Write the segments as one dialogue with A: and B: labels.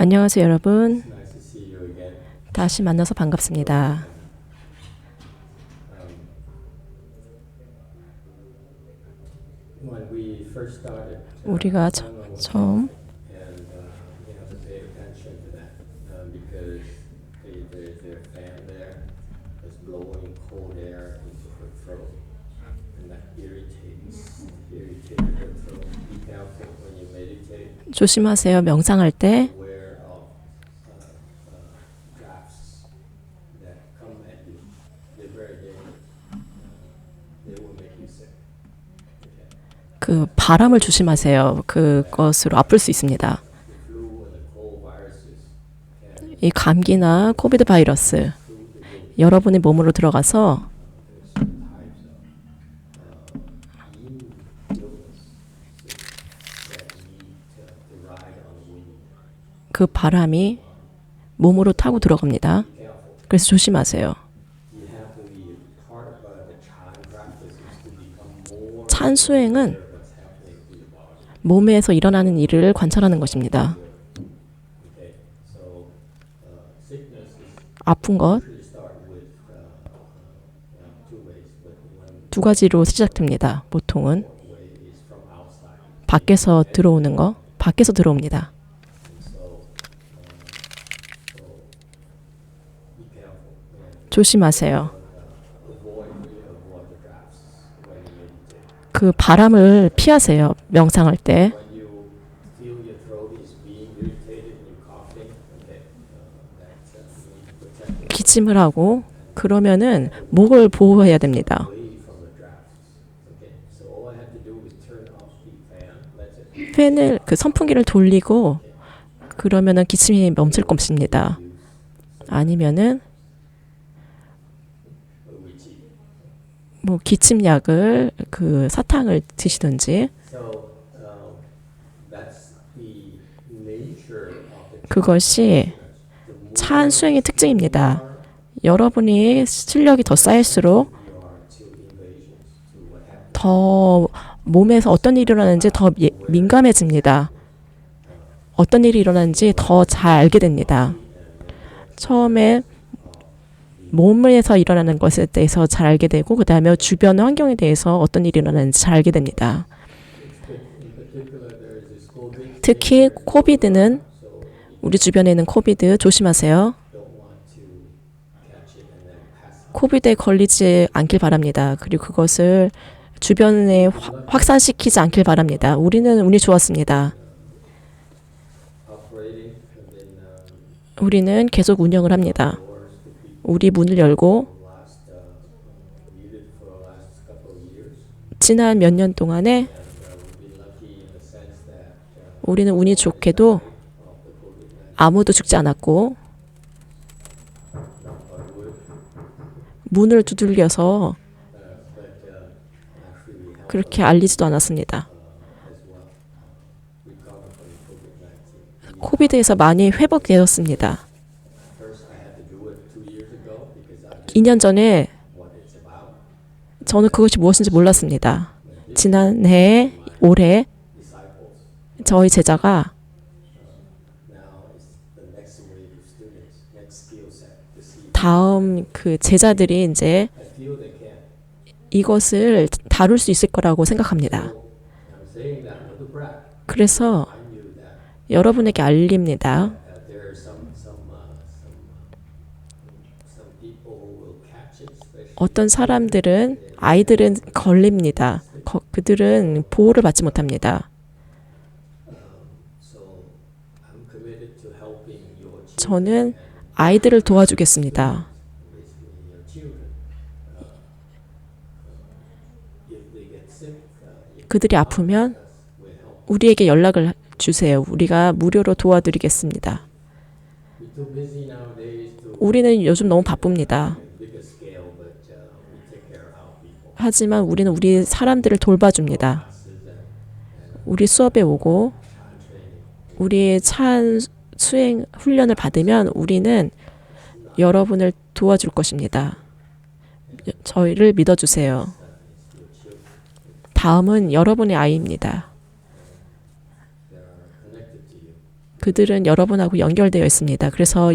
A: 안녕하세요, 여러분. 다시 만나서 반갑습니다. 우리가 처음 조심하세요. 명상할 때 그 바람을 조심하세요. 그것으로 아플 수 있습니다. 이 감기나 코비드 바이러스 여러분의 몸으로 들어가서 그 바람이 몸으로 타고 들어갑니다. 그래서 조심하세요. 찬수행은 몸에서 일어나는 일을 관찰하는 것입니다. 아픈 것 두 가지로 시작됩니다. 보통은 밖에서 들어오는 거, 밖에서 들어옵니다. 조심하세요. 그 바람을 피하세요. 명상할 때. 기침을 하고 그러면은 목을 보호해야 됩니다. 팬을 선풍기를 돌리고 그러면은 기침이 멈출 것입니다. 아니면은 기침약을 사탕을 드시든지 그것이 찬수행의 특징입니다. 여러분이 실력이 더 쌓일수록 더 몸에서 어떤 일이 일어나는지 더 민감해집니다. 어떤 일이 일어나는지 더 잘 알게 됩니다. 처음에 몸에서 일어나는 것에 대해서 잘 알게 되고 그 다음에 주변 환경에 대해서 어떤 일이 일어나는지 잘 알게 됩니다. 특히 코비드는 우리 주변에 있는 코비드 조심하세요. 코비드에 걸리지 않길 바랍니다. 그리고 그것을 주변에 확산시키지 않길 바랍니다. 우리는 운이 좋았습니다. 우리는 계속 운영을 합니다. 우리 문을 열고 지난 몇 년 동안에 우리는 운이 좋게도 아무도 죽지 않았고 문을 두들겨서 그렇게 알리지도 않았습니다. 코비드에서 많이 회복되었습니다. 2년 전에 저는 그것이 무엇인지 몰랐습니다. 지난해, 올해 저희 제자가 다음 제자들이 이제 이것을 다룰 수 있을 거라고 생각합니다. 그래서 여러분에게 알립니다. 어떤 사람들은 아이들은 걸립니다. 그들은 보호를 받지 못합니다. 저는 아이들을 도와주겠습니다. 그들이 아프면 우리에게 연락을 주세요. 우리가 무료로 도와드리겠습니다. 우리는 요즘 너무 바쁩니다. 하지만 우리는 우리 사람들을 돌봐줍니다. 우리 수업에 오고 우리 수행 훈련을 받으면 우리는 여러분을 도와줄 것입니다. 저희를 믿어주세요. 다음은 여러분의 아이입니다. 그들은 여러분하고 연결되어 있습니다. 그래서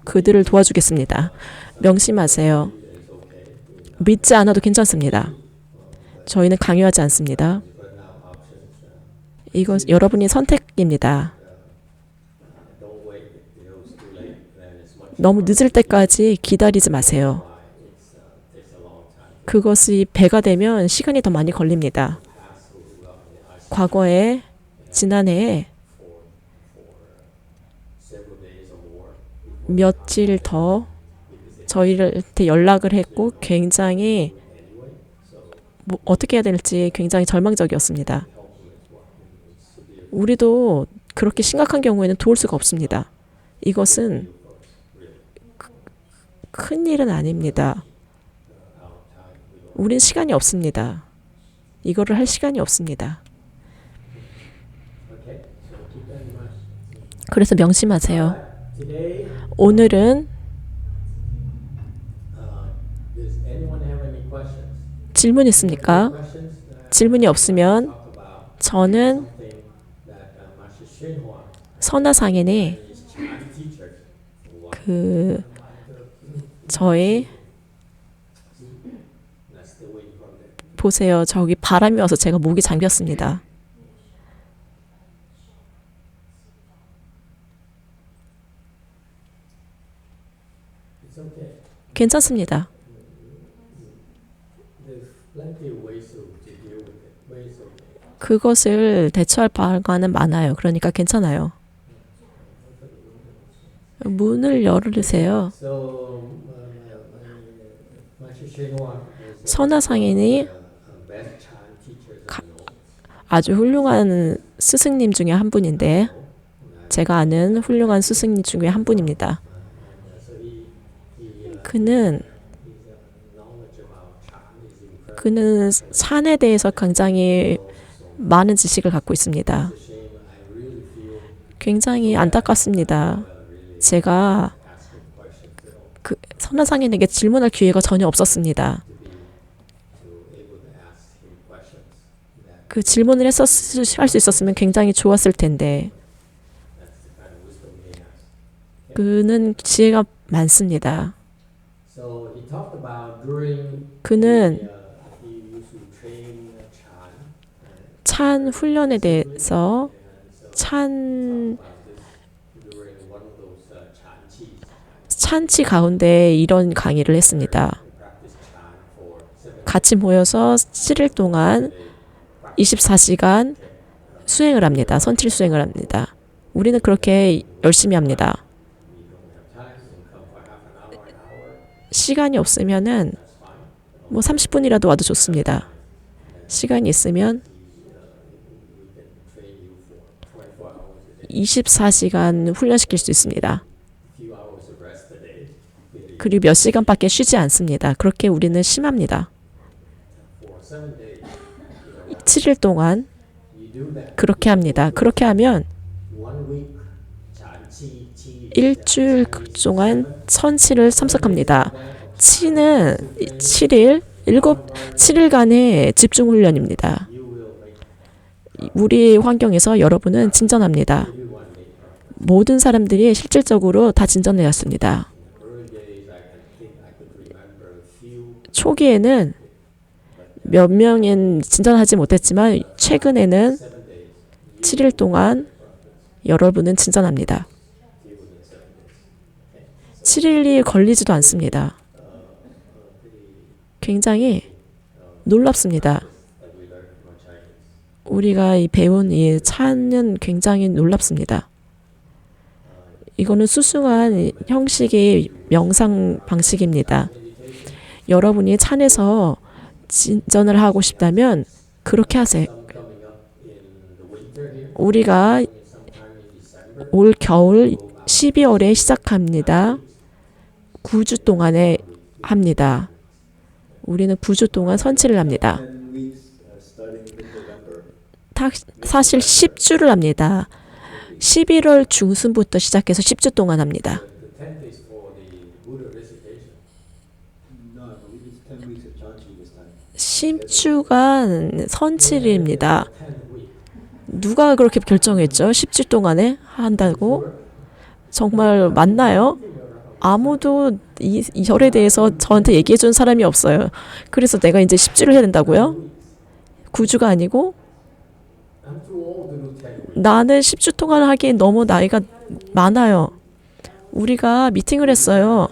A: 그들을 도와주겠습니다. 명심하세요. 믿지 않아도 괜찮습니다. 저희는 강요하지 않습니다. 이건 여러분이 선택입니다. 너무 늦을 때까지 기다리지 마세요. 그것이 배가 되면 시간이 더 많이 걸립니다. 과거에 지난해에 며칠 더 저희한테 연락을 했고 굉장히 어떻게 해야 될지 굉장히 절망적이었습니다. 우리도 그렇게 심각한 경우에는 도울 수가 없습니다. 이것은 큰 일은 아닙니다. 우린 시간이 없습니다. 이거를 할 시간이 없습니다. 그래서 명심하세요. 오늘은 질문 있습니까? 질문이 없으면 저는 선화상인이 저희 보세요. 저기 바람이 와서 제가 목이 잠겼습니다. 괜찮습니다. 그것을 대처할 방안은 많아요. 그러니까 괜찮아요. 문을 열으세요. 선화상인이 아주 훌륭한 스승님 중에 한 분인데 제가 아는 훌륭한 스승님 중에 한 분입니다. 그는 산에 대해서 굉장히 많은 지식을 갖고 있습니다. 굉장히 안타깝습니다. 제가 선화상인에게 질문할 기회가 전혀 없었습니다. 그 질문을 할 수 있었으면 굉장히 좋았을 텐데 그는 지혜가 많습니다. 그는 찬 훈련에 대해서 찬치 가운데 이런 강의를 했습니다. 같이 모여서 7일 동안 24시간 수행을 합니다. 선칠 수행을 합니다. 우리는 그렇게 열심히 합니다. 시간이 없으면은 30분이라도 와도 좋습니다. 시간이 있으면 24시간 훈련시킬 수 있습니다. 그리고 몇 시간밖에 쉬지 않습니다. 그렇게 우리는 심합니다. 7일 동안 그렇게 합니다. 그렇게 하면 일주일 동안 선치를 참석합니다. 치는 7일간의 집중 훈련입니다. 우리 환경에서 여러분은 진전합니다. 모든 사람들이 실질적으로 다 진전되었습니다. 초기에는 몇 명은 진전하지 못했지만 최근에는 7일 동안 여러분은 진전합니다. 7일이 걸리지도 않습니다. 굉장히 놀랍습니다. 우리가 배운 이 찬은 굉장히 놀랍습니다. 이거는 수승한 형식의 명상 방식입니다. 여러분이 찬에서 진전을 하고 싶다면 그렇게 하세요. 우리가 올 겨울 12월에 시작합니다. 9주 동안에 합니다. 우리는 9주 동안 선치를 합니다. 사실 10주를 합니다. 11월 중순부터 시작해서 10주 동안 합니다. 10주간 선칠입니다. 누가 그렇게 결정했죠? 10주 동안에 한다고? 정말 맞나요? 아무도 이 절에 대해서 저한테 얘기해 준 사람이 없어요. 그래서 내가 이제 10주를 해야 된다고요? 9주가 아니고? 나는 10주 동안 하기엔 너무 나이가 많아요. 우리가 미팅을 했어요.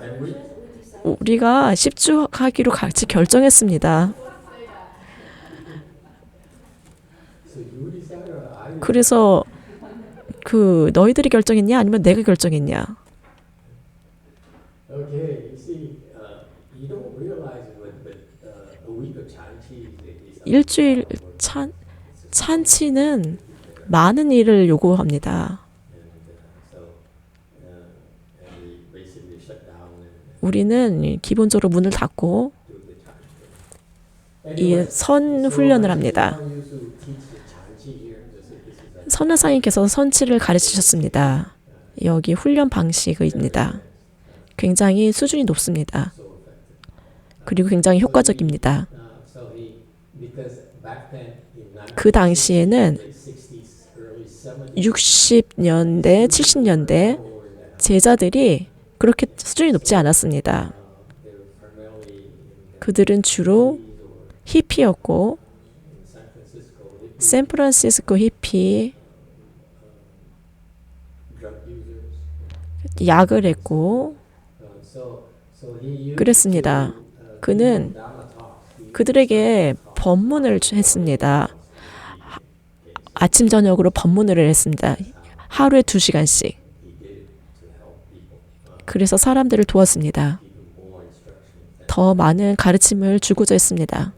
A: 우리가 10주 하기로 같이 결정했습니다. 그래서 그 너희들이 결정했냐 아니면 내가 결정했냐? 일주일 찬치는 많은 일을 요구합니다. 우리는 기본적으로 문을 닫고 이 선 훈련을 합니다. 선하사님께서 선치를 가르치셨습니다. 여기 훈련 방식입니다. 굉장히 수준이 높습니다. 그리고 굉장히 효과적입니다. 그 당시에는 60년대, 70년대 제자들이 그렇게 수준이 높지 않았습니다. 그들은 주로 히피였고 샌프란시스코 히피, 약을 했고 그랬습니다. 그는 그들에게 법문을 했습니다. 아침 저녁으로 법문을 했습니다. 하루에 2시간씩. 그래서 사람들을 도왔습니다. 더 많은 가르침을 주고자 했습니다.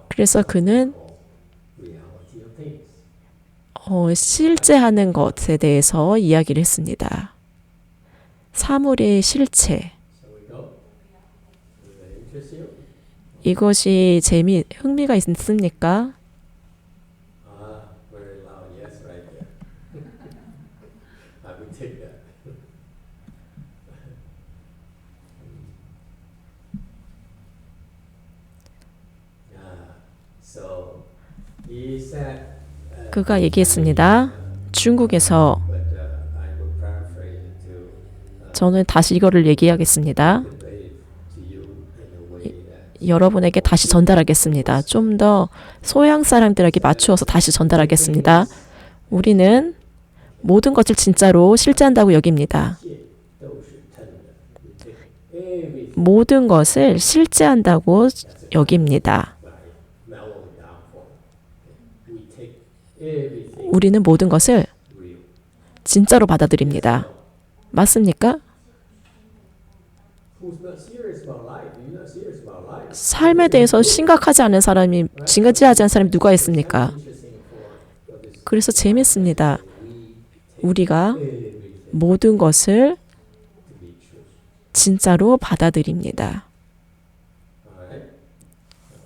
A: 그래서 그는 실제 하는 것에 대해서 이야기를 했습니다. 사물의 실체. 이것이 흥미가 있습니까? 그가 얘기했습니다. 중국에서 저는 다시 이거를 얘기하겠습니다. 여러분에게 다시 전달하겠습니다. 좀 더 소양 사람들에게 맞추어서 다시 전달하겠습니다. 우리는 모든 것을 진짜로 실제한다고 여깁니다. 모든 것을 실제한다고 여깁니다. 우리는 모든 것을 진짜로 받아들입니다. 맞습니까? 삶에 대해서 심각하지 않은 사람이, 진지하지 않은 사람이 누가 있습니까? 그래서 재밌습니다. 우리가 모든 것을 진짜로 받아들입니다.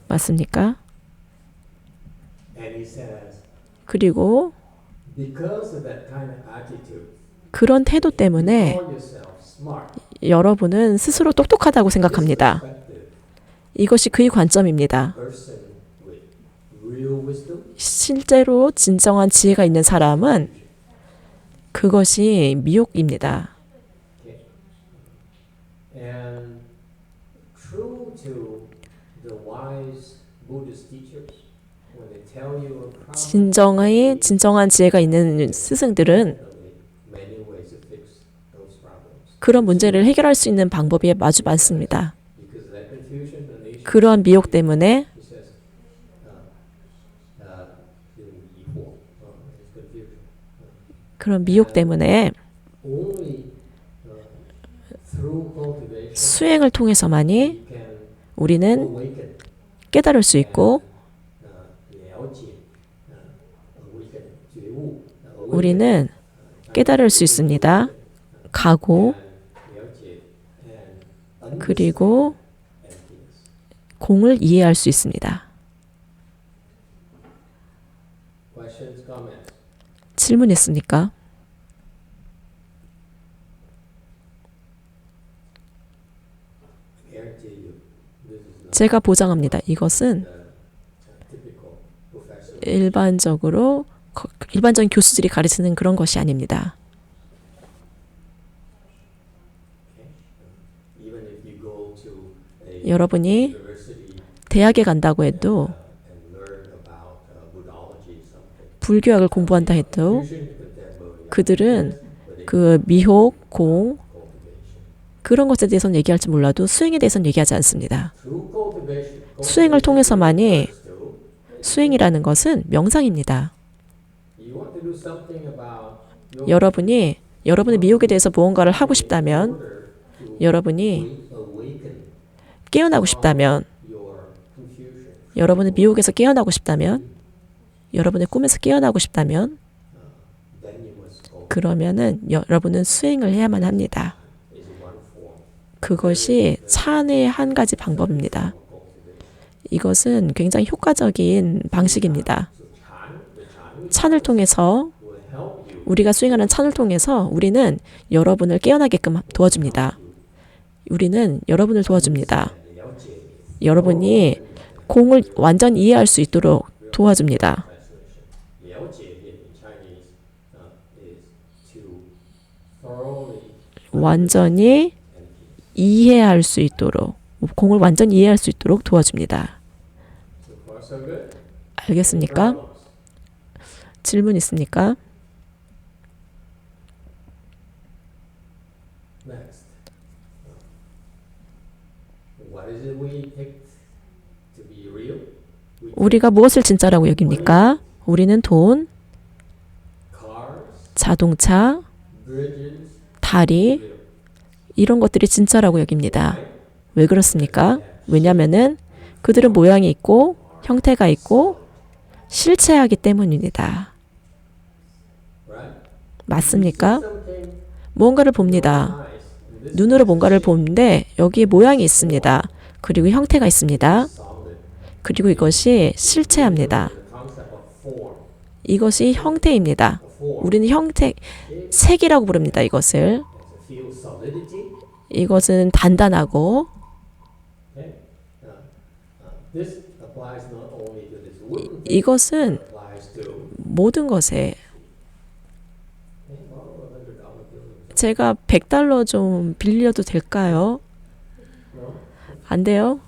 A: 맞습니까? 그리고 그런 태도 때문에 여러분은 스스로 똑똑하다고 생각합니다. 이것이 그의 관점입니다. 실제로 진정한 지혜가 있는 사람은 그것이 미혹입니다. 진정한 지혜가 있는 스승들은 그런 문제를 해결할 수 있는 방법이 아주 많습니다. 그러한 미혹 때문에 수행을 통해서만이 우리는 깨달을 수 있고 우리는 깨달을 수 있습니다. 가고 그리고 공을 이해할 수 있습니다. 질문 있습니까? 제가 보장합니다. 이것은 일반적인 교수들이 가르치는 그런 것이 아닙니다. 여러분이 대학에 간다고 해도 불교학을 공부한다 해도 그들은 그 미혹, 공 그런 것에 대해서는 얘기할지 몰라도 수행에 대해서는 얘기하지 않습니다. 수행을 통해서만이 수행이라는 것은 명상입니다. 여러분의 미혹에 대해서 무언가를 하고 싶다면 여러분이 깨어나고 싶다면 여러분의 미혹에서 깨어나고 싶다면 여러분의 꿈에서 깨어나고 싶다면 그러면은 여러분은 수행을 해야만 합니다. 그것이 찬의 한 가지 방법입니다. 이것은 굉장히 효과적인 방식입니다. 찬을 통해서 우리가 수행하는 찬을 통해서 우리는 여러분을 깨어나게끔 도와줍니다. 우리는 여러분을 도와줍니다. 여러분이 공을 완전히 이해할 수 있도록 도와줍니다. 완전히 이해할 수 있도록 공을 완전히 이해할 수 있도록 도와줍니다. 알겠습니까? 질문 있습니까? 우리가 무엇을 진짜라고 여깁니까? 우리는 돈, 자동차, 다리 이런 것들이 진짜라고 여깁니다. 왜 그렇습니까? 왜냐하면은 그들은 모양이 있고 형태가 있고 실체하기 때문입니다. 맞습니까? 무언가를 봅니다. 눈으로 뭔가를 보는데 여기에 모양이 있습니다. 그리고 형태가 있습니다. 그리고 이것이 실체합니다. 이것이 형태입니다. 우리는 색이라고 부릅니다. 이것은 단단하고 이것은 모든 것에 제가 $100 좀 빌려도 될까요? 안 돼요?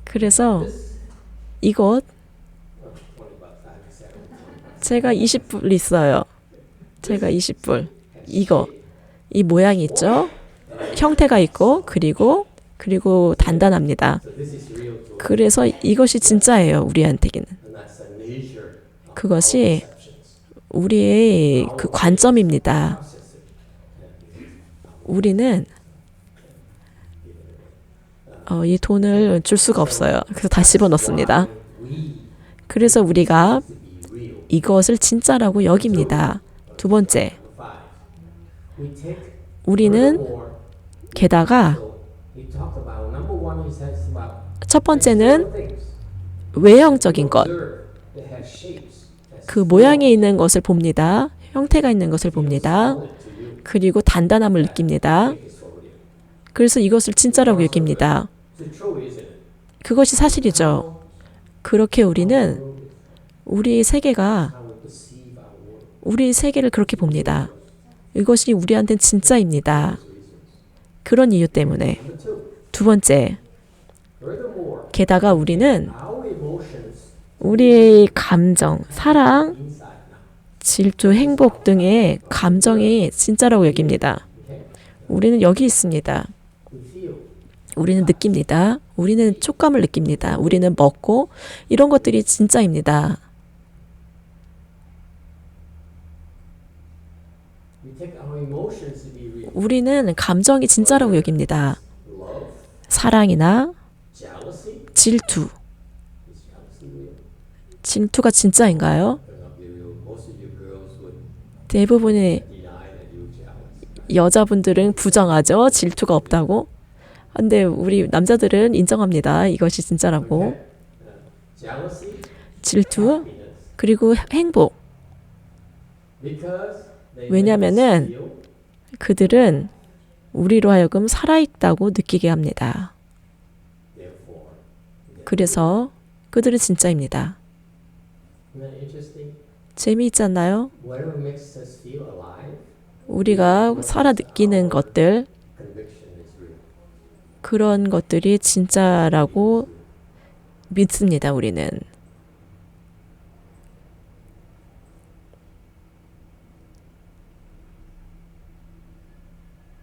A: 그래서 이것 제가 20불 있어요. 제가 20불. 이 모양이 있죠? 형태가 있고 그리고 단단합니다. 그래서 이것이 진짜예요. 우리한테는. 그것이 우리의 그 관점입니다. 우리는 이 돈을 줄 수가 없어요. 그래서 다시 집어넣습니다. 그래서 우리가 이것을 진짜라고 여깁니다. 두 번째, 우리는 게다가 첫 번째는 외형적인 것, 그 모양이 있는 것을 봅니다. 형태가 있는 것을 봅니다. 그리고 단단함을 느낍니다. 그래서 이것을 진짜라고 여깁니다. 그것이 사실이죠. 그렇게 우리는 우리 세계를 그렇게 봅니다. 이것이 우리한테는 진짜입니다. 그런 이유 때문에. 두 번째, 게다가 우리는 우리의 감정, 사랑, 질투, 행복 등의 감정이 진짜라고 여깁니다. 우리는 여기 있습니다. 우리는 느낍니다. 우리는 촉감을 느낍니다. 우리는 먹고 이런 것들이 진짜입니다. 우리는 감정이 진짜라고 여깁니다. 사랑이나 질투. 질투가 진짜인가요? 대부분의 여자분들은 부정하죠. 질투가 없다고. 근데 우리 남자들은 인정합니다. 이것이 진짜라고. 질투, 그리고 행복. 왜냐면은 그들은 우리로 하여금 살아있다고 느끼게 합니다.
B: Therefore,
A: 그래서 그들은 진짜입니다.
B: isn't that interesting?
A: 재미있지 않나요?
B: Whatever makes us feel alive,
A: 우리가 살아 느끼는 것들,
B: conviction is real.
A: 그런 것들이 진짜라고 믿습니다, 우리는.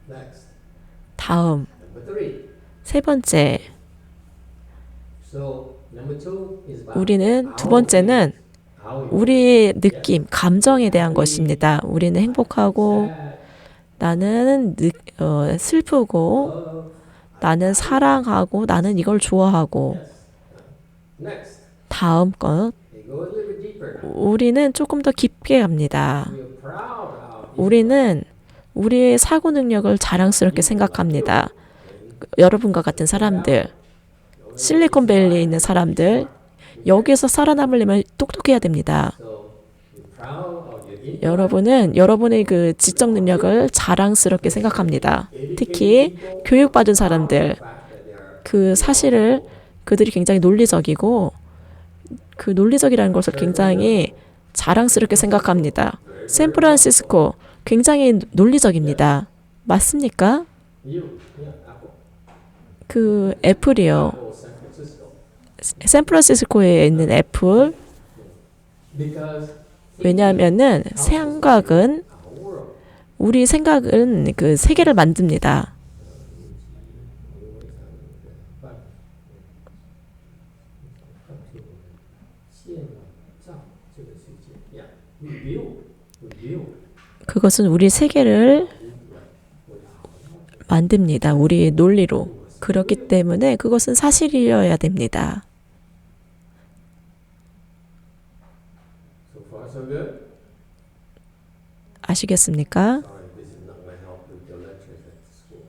B: Next,
A: 다음,
B: number 3.
A: 세 번째,
B: So, number 2 is about
A: 우리는 두
B: our
A: 번째는
B: feelings, our
A: 우리의 느낌, 감정에 대한 것입니다. 우리는 행복하고,
B: sad,
A: 나는 슬프고,
B: love.
A: 나는 사랑하고, 나는 이걸 좋아하고.
B: Yes. Next,
A: 다음 것,
B: they go a little bit deeper.
A: 우리는 조금 더 깊게 갑니다.
B: We are proud of
A: 우리는 우리의 사고 능력을 자랑스럽게 생각합니다. 여러분과 같은 사람들, 실리콘밸리에 있는 사람들, 여기에서 살아남으려면 똑똑해야 됩니다.
B: So, you're proud of your intellect.
A: 여러분은 여러분의 그 지적 능력을 자랑스럽게 생각합니다. 특히 교육받은 사람들,
B: The fact that they are
A: 그 사실을 그들이 굉장히 논리적이고 그 논리적이라는 것을 굉장히 자랑스럽게 생각합니다. 샌프란시스코 굉장히 논리적입니다. 맞습니까?
B: you, yeah, Apple.
A: 그 애플이요.
B: Apple San Francisco.
A: 샌프란시스코에 있는 애플.
B: Because
A: 왜냐하면은 생각은
B: our world.
A: 우리 생각은 그 세계를 만듭니다.
B: But 建造这个世界 yeah, we build
A: 그것은 우리 세계를 만듭니다. 우리의 논리로. 그렇기 때문에 그것은 사실이어야 됩니다.
B: so far so good.
A: 아시겠습니까?
B: Sorry, this is not going to help with your lectures at the school.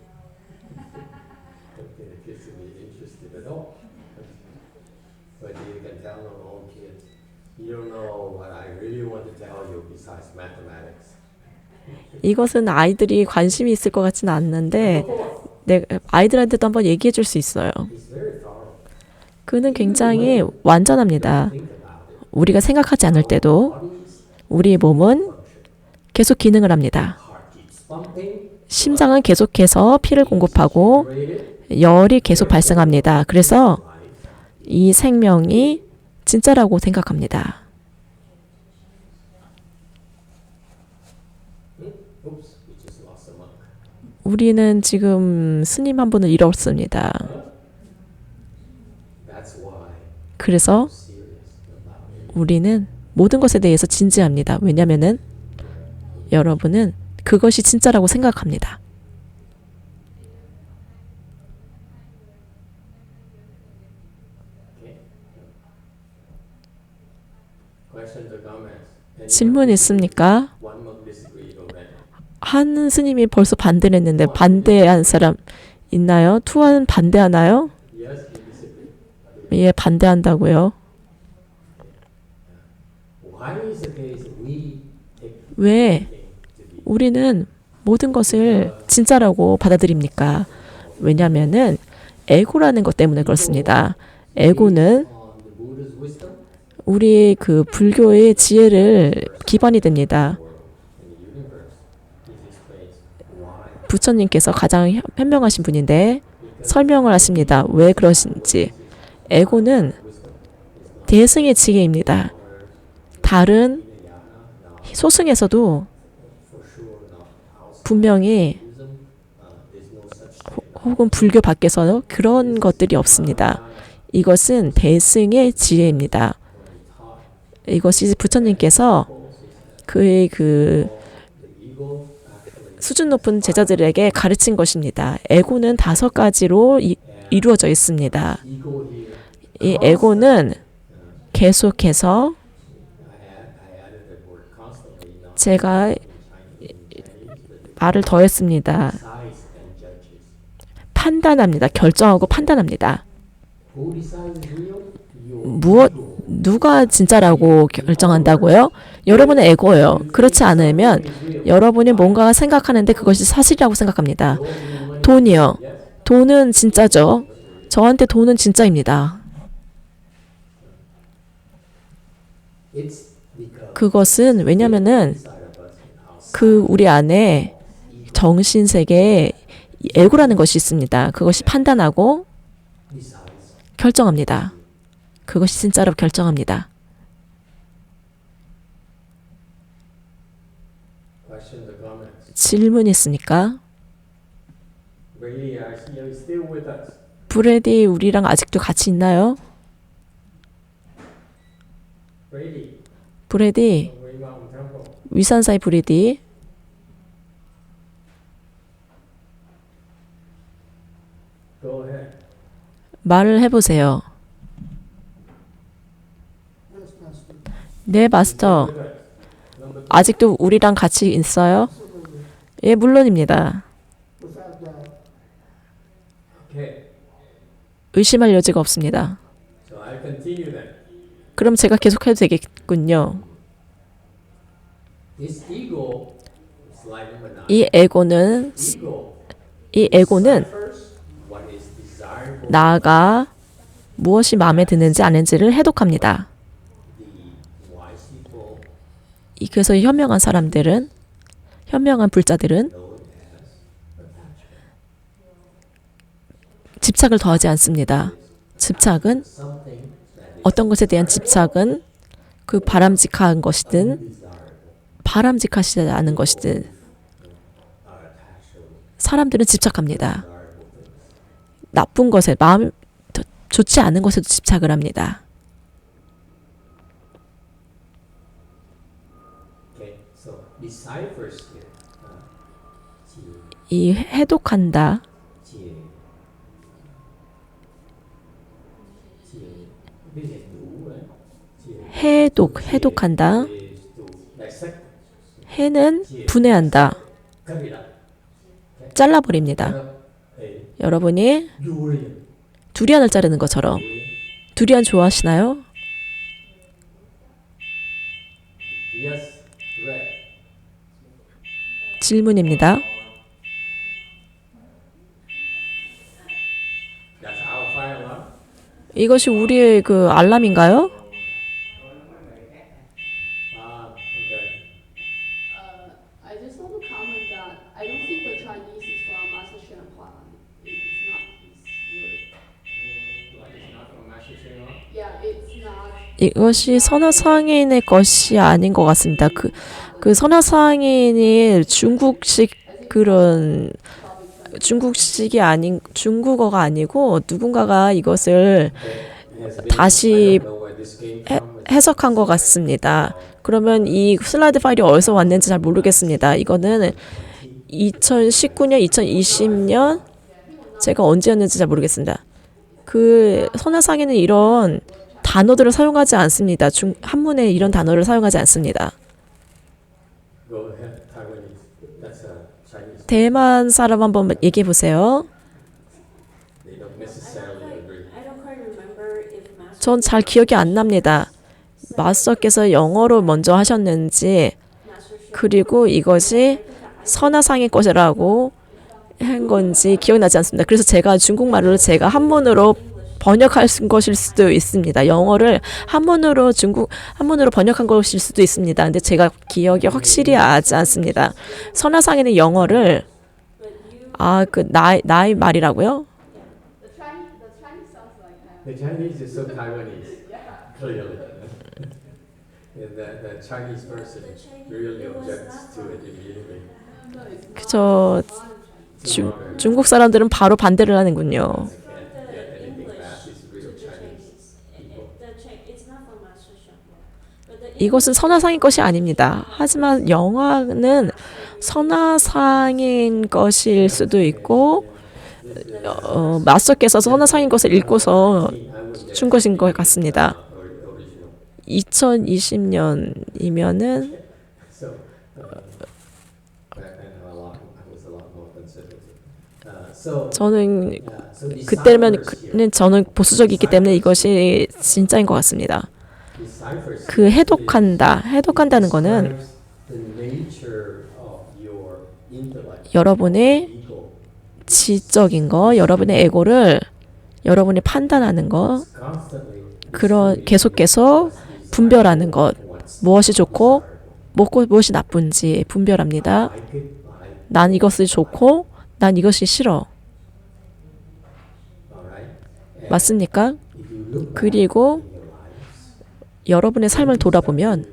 B: Don't think the kids will be interested at all. But you can tell them, oh kids, you don't know what I really want to tell you besides mathematics.
A: 이것은 아이들이 관심이 있을 것 같지는 않는데 아이들한테도 한번 얘기해 줄 수 있어요.
B: He's very thorough.
A: 그는 굉장히 완전합니다.
B: Think about it.
A: 우리가 생각하지 않을 때도
B: Bodies
A: 우리의 몸은 계속 기능을 합니다.
B: heart keeps pumping.
A: 심장은 계속해서 피를 공급하고
B: Rated.
A: 열이 계속 발생합니다. 그래서 이 생명이 진짜라고 생각합니다.
B: Oops, we just lost a monk.
A: 우리는 지금 스님 한 분을 잃었습니다.
B: That's why
A: 그래서
B: we're serious about it.
A: 우리는 모든 것에 대해서 진지합니다. 왜냐하면은 여러분은 그것이 진짜라고 생각합니다.
B: Okay. Questions or comments? Anyone?
A: 질문 있습니까?
B: One monk disagreed already.
A: 한 스님이 벌써 반대를 했는데 반대한 사람 있나요? 투원 반대하나요?
B: Yes, he disagreed.
A: 예, 반대한다고요.
B: Why is the case we take
A: 왜
B: things to be
A: 우리는 모든 것을 진짜라고 받아들입니까? 왜냐하면은 에고라는 것 때문에 그렇습니다. 에고는
B: on the Buddha's wisdom
A: 우리 그 불교의 지혜를 기반이 됩니다.
B: in the universe? This explains why.
A: 부처님께서 가장 현명하신 분인데 설명을 하십니다. 왜 그러신지. 에고는 대승의 지혜입니다. 다른 소승에서도
B: For sure not outside
A: 분명히
B: Buddhism. There's no such thing.
A: 혹은 불교 밖에서 그런 것들이 없습니다. 이것은 대승의 지혜입니다. 이것이 부처님께서 그의 그
B: The ego actually
A: 수준 높은 제자들에게 가르친 것입니다. 에고는 5가지로 이루어져 있습니다.
B: ego here.
A: 이 에고는 계속해서
B: I added the word constantly, not
A: 제가
B: in Chinese and Chinese, but
A: 말을 더했습니다.
B: decides and judges.
A: 판단합니다. 결정하고 판단합니다.
B: Who decides is real? Your
A: 무엇
B: ego.
A: 누가 진짜라고 결정한다고요? 여러분의 에고예요. 그렇지 않으면 여러분이 뭔가 생각하는데 그것이 사실이라고 생각합니다.
B: Your money.
A: 돈이요.
B: Yes.
A: 돈은 진짜죠. 저한테 돈은 진짜입니다.
B: It's because
A: 그것은 왜냐면은
B: inside of us and outside
A: 그 우리 안에 정신 세계에 에고라는 것이 있습니다. 그것이 판단하고
B: decides.
A: 결정합니다. 그것이 진짜라고 결정합니다.
B: Questions or comments?
A: 질문 있습니까?
B: Brady, are you still with us?
A: 브레디 우리랑 아직도 같이 있나요?
B: Brady,
A: 브레디
B: we Mountain Temple.
A: 위산사의 브레디
B: Go ahead.
A: 말을 해보세요. 네 마스터
B: With us. Number two.
A: 아직도 우리랑 같이 있어요? 예 물론입니다.
B: Okay.
A: 의심할 여지가 없습니다.
B: So I continue then.
A: 그럼 제가 계속해도 되겠군요.
B: This ego, slide number 9.
A: 이 에고는
B: Ego
A: 이 에고는
B: deciphers what is desirable.
A: 나가 무엇이 마음에 드는지 아는지를 해독합니다.
B: The wise people
A: 그래서 현명한 사람들은 현명한 불자들은
B: know it as attachment.
A: 집착을 더하지 않습니다. 집착은
B: Something that is
A: 어떤 것에 대한 집착은 그 바람직한 것이든
B: undesirable
A: 바람직하지 않은 것이든
B: are attached to
A: 사람들은 집착합니다.
B: desirable things.
A: 나쁜 것에 마음 좋지 않은 것에도 집착을 합니다.
B: Okay, so deciphers here. 지혜,
A: 이 해독한다.
B: 지혜, 지혜. 이게 누구예요? 지혜.
A: 해독한다.
B: is to dissect,
A: 해는 분해한다.
B: cut it up.
A: 잘라버립니다.
B: Cut up a
A: 여러분이
B: durian.
A: 두리안을 자르는 것처럼 두리안 좋아하시나요?
B: Yes, red.
A: 질문입니다.
B: That's our fire alarm.
A: 이것이 우리의 그 알람인가요?
B: Okay.
C: I just want to comment that I don't think the Chinese is from Master Shen Huan. It's not his word.
B: Like it's not from Master Sheng Huang?
C: Yeah, it's not.
A: 이것이 선화상인의 것이 아닌 것 같습니다. 그 선화상인이 중국식 그런 중국식이 아닌 중국어가 아니고 누군가가 이것을 다시 해석한 것 같습니다. 그러면 이 슬라이드 파일이 어디서 왔는지 잘 모르겠습니다. 이거는 2019년, 2020년 제가 언제였는지 잘 모르겠습니다. 그 선화상에는 이런 단어들을 사용하지 않습니다. 한문에 이런 단어를 사용하지 않습니다.
B: Go ahead, Taiwanese. That's a Chinese.
A: 대만 사람 한번 얘기해 보세요.
B: They don't necessarily agree.
D: I don't quite remember if Master
A: 전 잘 기억이 안 납니다. 마스터께서 영어로 먼저 하셨는지 그리고 이것이 선화상의 것이라고 한 건지 기억나지 않습니다. 그래서 제가 중국말로 제가 한문으로 번역할 것일 수도 있습니다. 영어를 한문으로 번역한 것일 수도 있습니다. 근데 제가 기억이 확실히 나지 않습니다. 선화상에는 영어를 그 나의 말이라고요?
C: The Chinese sounds like that.
B: The Chinese is so Taiwanese, clearly. And the Chinese person really objects to it immediately.
A: 저 중국 사람들은 바로 반대를 하는군요.
B: Can't get anything past these real Chinese people.
D: it's not from Master Shen Huan. But the
A: 이것은 선화상인 것이 아닙니다. 하지만 영화는 선화상인 것일 수도 있고 마스터께서 선화상인 것을 읽고서 준 것인 것 같습니다.
B: Original.
A: 2020년이면은
B: So, and I was a lot more conservative.
A: 저는
B: so
A: 그때는 저는 보수적이기 때문에 이것이 진짜인 것 같습니다. 그 해독한다는 거는 여러분의 지적인 거, 여러분의 에고를 여러분이 판단하는 거, 계속해서 분별하는 것, 무엇이 좋고 무엇이 나쁜지 분별합니다. 난 이것이 좋고 난 이것이 싫어. 맞습니까? 그리고 여러분의 삶을 돌아보면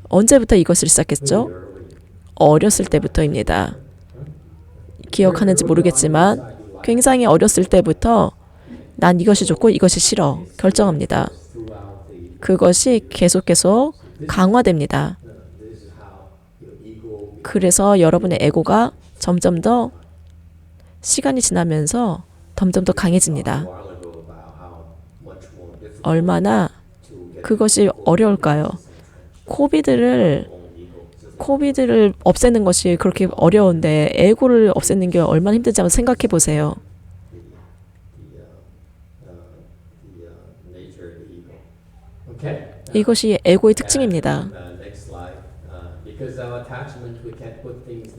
A: 언제부터 이것을 시작했죠? 어렸을 때부터입니다. 기억하는지 모르겠지만 굉장히 어렸을 때부터 난 이것이 좋고 이것이 싫어 결정합니다. 그것이 계속해서 강화됩니다. 그래서 여러분의 에고가 점점 더 시간이 지나면서 점점 더 강해집니다. 얼마나 그것이 어려울까요? 코비드를 없애는 것이 그렇게 어려운데 에고를 없애는 게 얼마나 힘든지 한번 생각해 보세요. 이것이 에고의 특징입니다.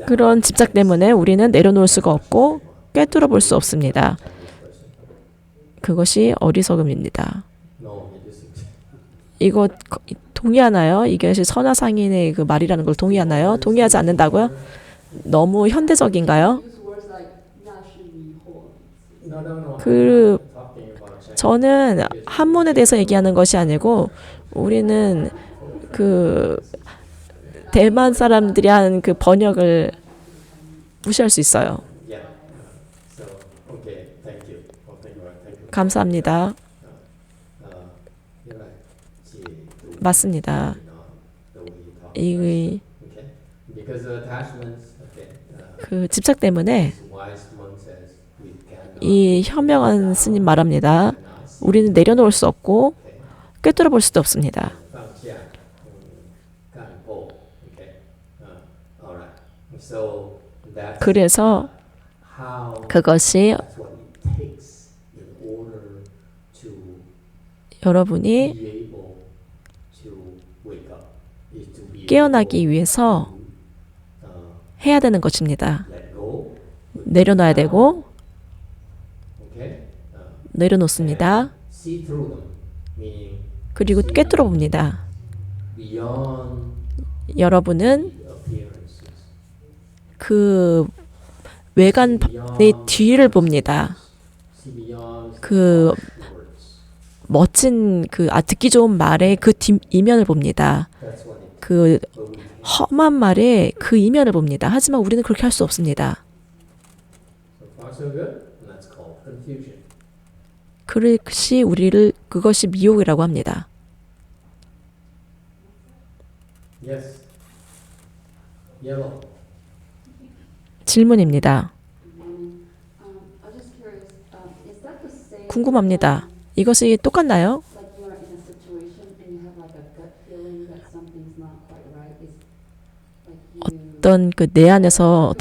A: 그런 집착 때문에 우리는 내려놓을 수가 없고 꿰뚫어 볼 수 없습니다. 그것이 어리석음입니다. 이거 동의하나요? 이것이 선화상인의 그 말이라는 걸 동의하나요? 동의하지 않는다고요? 너무 현대적인가요?
C: Use words like naturally whole.
A: 저는 한문에 대해서 얘기하는 것이 아니고 우리는 그 대만 사람들이 한 그 번역을 무시할 수 있어요. 감사합니다. 맞습니다. 그 집착 때문에 이 현명한 스님 말합니다. 우리는 내려놓을 수 없고 꿰뚫어 볼 수도 없습니다. 그래서 그것이 여러분이 깨어나기 위해서 해야 되는 것입니다. 내려놔야 되고 내려놓습니다. 그리고 꿰뚫어 봅니다. 여러분은 그 외관의 뒤를 봅니다. 그 멋진 듣기 좋은 말의 그 이면을 봅니다. 그 험한 말의 그 이면을 봅니다. 하지만 우리는 그렇게 할 수 없습니다. 그것이 미혹이라고 합니다. 질문입니다.
C: I'm just curious. Is that the same?
A: 궁금합니다. 이것이 똑같나요?
C: Like you are in a situation and you have like a gut feeling that something's not quite right. Is like you
A: 어떤 내 안에서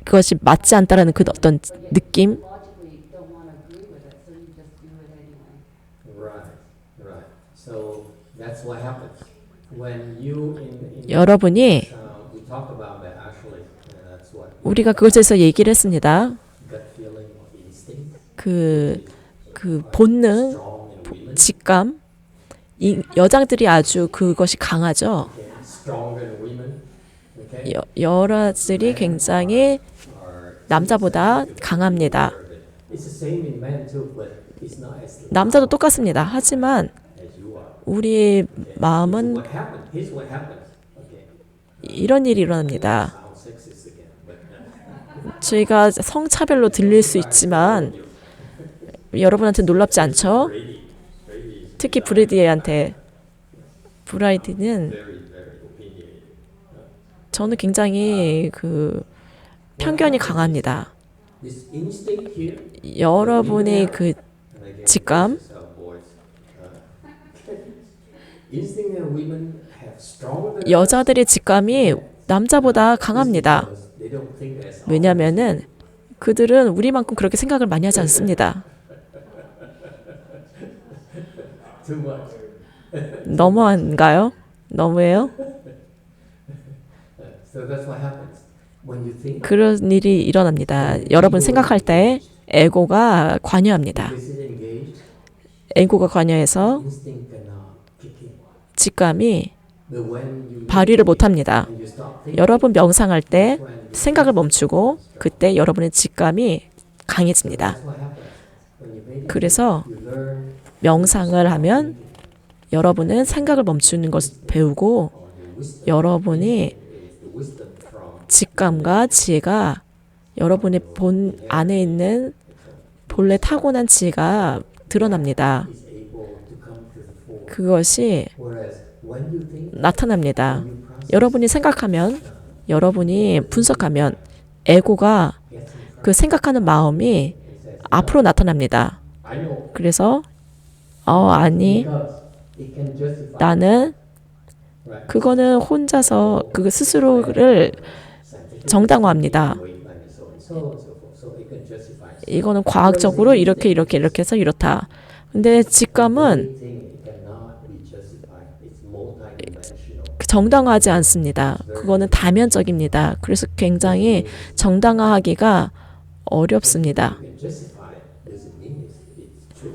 A: 그것이 맞지 않다라는 그 어떤 느낌?
C: logically don't want to agree with it, so you just do it anyway.
B: Right. So that's what happens when you
A: 여러분이
B: we talk about that actually. That's what
A: 우리가 그것에서 얘기를 했습니다.
B: gut feeling or instinct.
A: 그 본능,
B: Strong in women.
A: 직감, 여장들이 아주 그것이 강하죠.
B: Okay. Stronger in women. Okay.
A: 여자들이 굉장히 남자보다 강합니다.
B: It's the same in men too, but it's not as
A: 남자도 똑같습니다. 하지만
B: as you are.
A: 우리의 마음은
B: What happened? Here's what happens. Okay.
A: 이런 일이 일어납니다.
B: Sound sexist again, but
A: 저희가 성차별로 들릴 수 있지만 여러분한테 놀랍지 않죠? 특히 브래디한테 브라이드는
B: very opinionated.
A: 저는 굉장히 그 편견이 강합니다.
B: This instinct here.
A: 여러분의 그
B: And again,
A: 직감,
B: this is how boys. Instinct in women have stronger than
A: 여자들의 직감이 남자보다 강합니다.
B: because they don't think as
A: 왜냐하면은 그들은 우리만큼 그렇게 생각을 많이 하지 않습니다.
B: Too much.
A: 너무한가요? 너무해요?
B: So that's what happens when you think.
A: 그런 일이 일어납니다. 여러분 생각할 때 에고가 관여합니다.
B: This is engaged.
A: 에고가 관여해서
B: Instinct cannot kick in.
A: 직감이
B: But when you
A: 발휘를 못합니다.
B: and you stop thinking,
A: 여러분 명상할 때
B: that's when you
A: 생각을 멈추고 그때 여러분의 직감이 강해집니다.
B: That's what happens. When you meditate,
A: 그래서
B: you learn
A: 명상을 하면 여러분은 생각을 멈추는 것을 배우고
B: or the wisdom
A: 여러분이
B: is the wisdom from
A: 직감과 지혜가 여러분의 본 안에 있는 본래 타고난 지혜가 드러납니다.
B: is able to come to the fore.
A: 그것이
B: Whereas when you think,
A: 나타납니다.
B: when you process,
A: 여러분이 생각하면, 여러분이 분석하면 에고가
B: gets in front,
A: 그 생각하는 마음이
B: it says,
A: 앞으로 나타납니다.
B: I know.
A: 그래서 아니
B: Because it can justify.
A: 나는
B: Right.
A: 그거는 혼자서 그 스스로를
B: Scientific
A: 정당화합니다.
B: weight line and so on and so on and so forth. So it can justify.
A: 이거는 과학적으로 이렇게 해서 이렇다. 근데 직감은
B: Everything it cannot be justified. It's multidimensional.
A: 정당화하지 않습니다. 그거는 다면적입니다. 그래서 굉장히 정당화하기가 어렵습니다.
B: You can justify it. Doesn't mean it's true.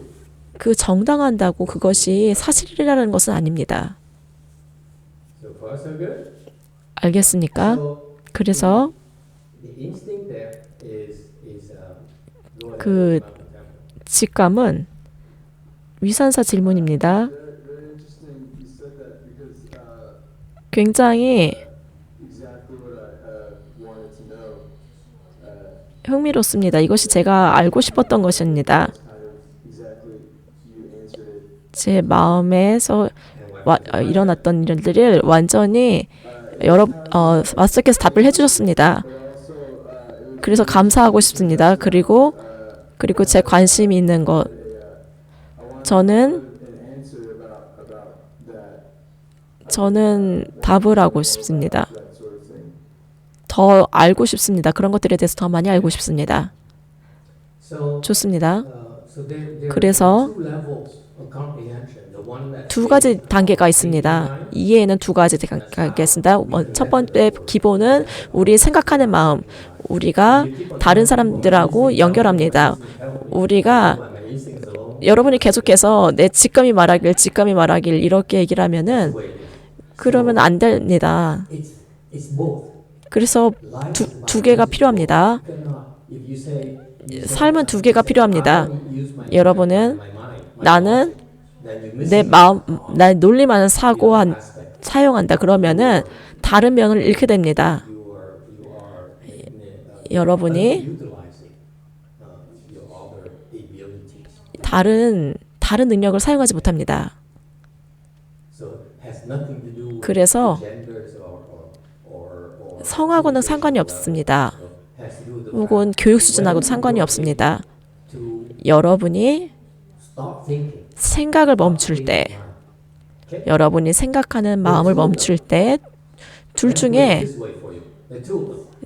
A: 그 정당한다고 그것이 사실이라는 것은 아닙니다.
B: So far so good.
A: 알겠습니까?
B: So
A: 그래서
B: the instinct there is go ahead.
A: 그 직감은 위산사 질문입니다.
E: Very interesting you said that because
A: 굉장히
E: exactly what I wanted to know.
A: 흥미롭습니다. 이것이 제가 알고 싶었던 것입니다.
E: Kind of exactly you answered it.
A: 제 마음에서
B: And what
A: 일어났던 일들을 완전히 마스터께서 답을 해주셨습니다.
E: But also it was
A: 그래서 감사하고 싶습니다. 그리고 제 관심이 있는 것,
E: I wanted
A: 저는
E: an answer about that
A: 저는 답을 하고 싶습니다.
E: that sort of thing.
A: 더 알고 싶습니다. 그런 것들에 대해서 더 많이 알고 싶습니다.
B: So
A: 좋습니다.
B: so there
A: 그래서
B: are two levels of comprehension. The one that
A: 두 가지 단계가 있습니다. 이해에는 두 가지 단계가 있습니다. 첫 번째 기본은 우리 생각하는 마음. 우리가 다른 사람들하고 연결합니다. 우리가 여러분이 계속해서 내 직감이 말하길 이렇게 얘기를 하면은 그러면 안 됩니다.
B: it's both.
A: 그래서 두 개가 필요합니다. 삶은 두 개가 필요합니다. 여러분은 나는 내 마음, 나의 논리만을 사용한다. 그러면은 다른 면을 잃게 됩니다. 여러분이 다른 능력을 사용하지 못합니다. 그래서 성하고는 상관이 없습니다. 혹은 교육 수준하고도 상관이 없습니다. 여러분이 생각을 멈출 때, 여러분이 생각하는 마음을 멈출 때, 둘 중에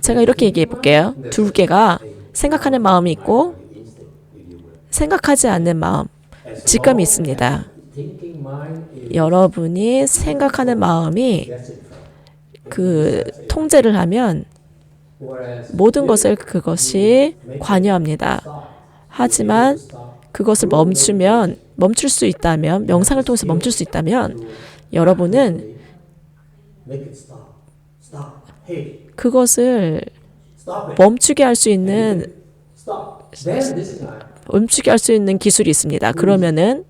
A: 제가 이렇게 얘기해 볼게요. 두 개가 생각하는 마음이 있고 생각하지 않는 마음, 직감이 있습니다. 여러분이 생각하는 마음이 그 통제를 하면 모든 것을 그것이 관여합니다. 하지만 그것을 멈출 수 있다면, 명상을 통해서 멈출 수 있다면 여러분은 그것을 멈추게 할 수 있는 기술이 있습니다. 그러면은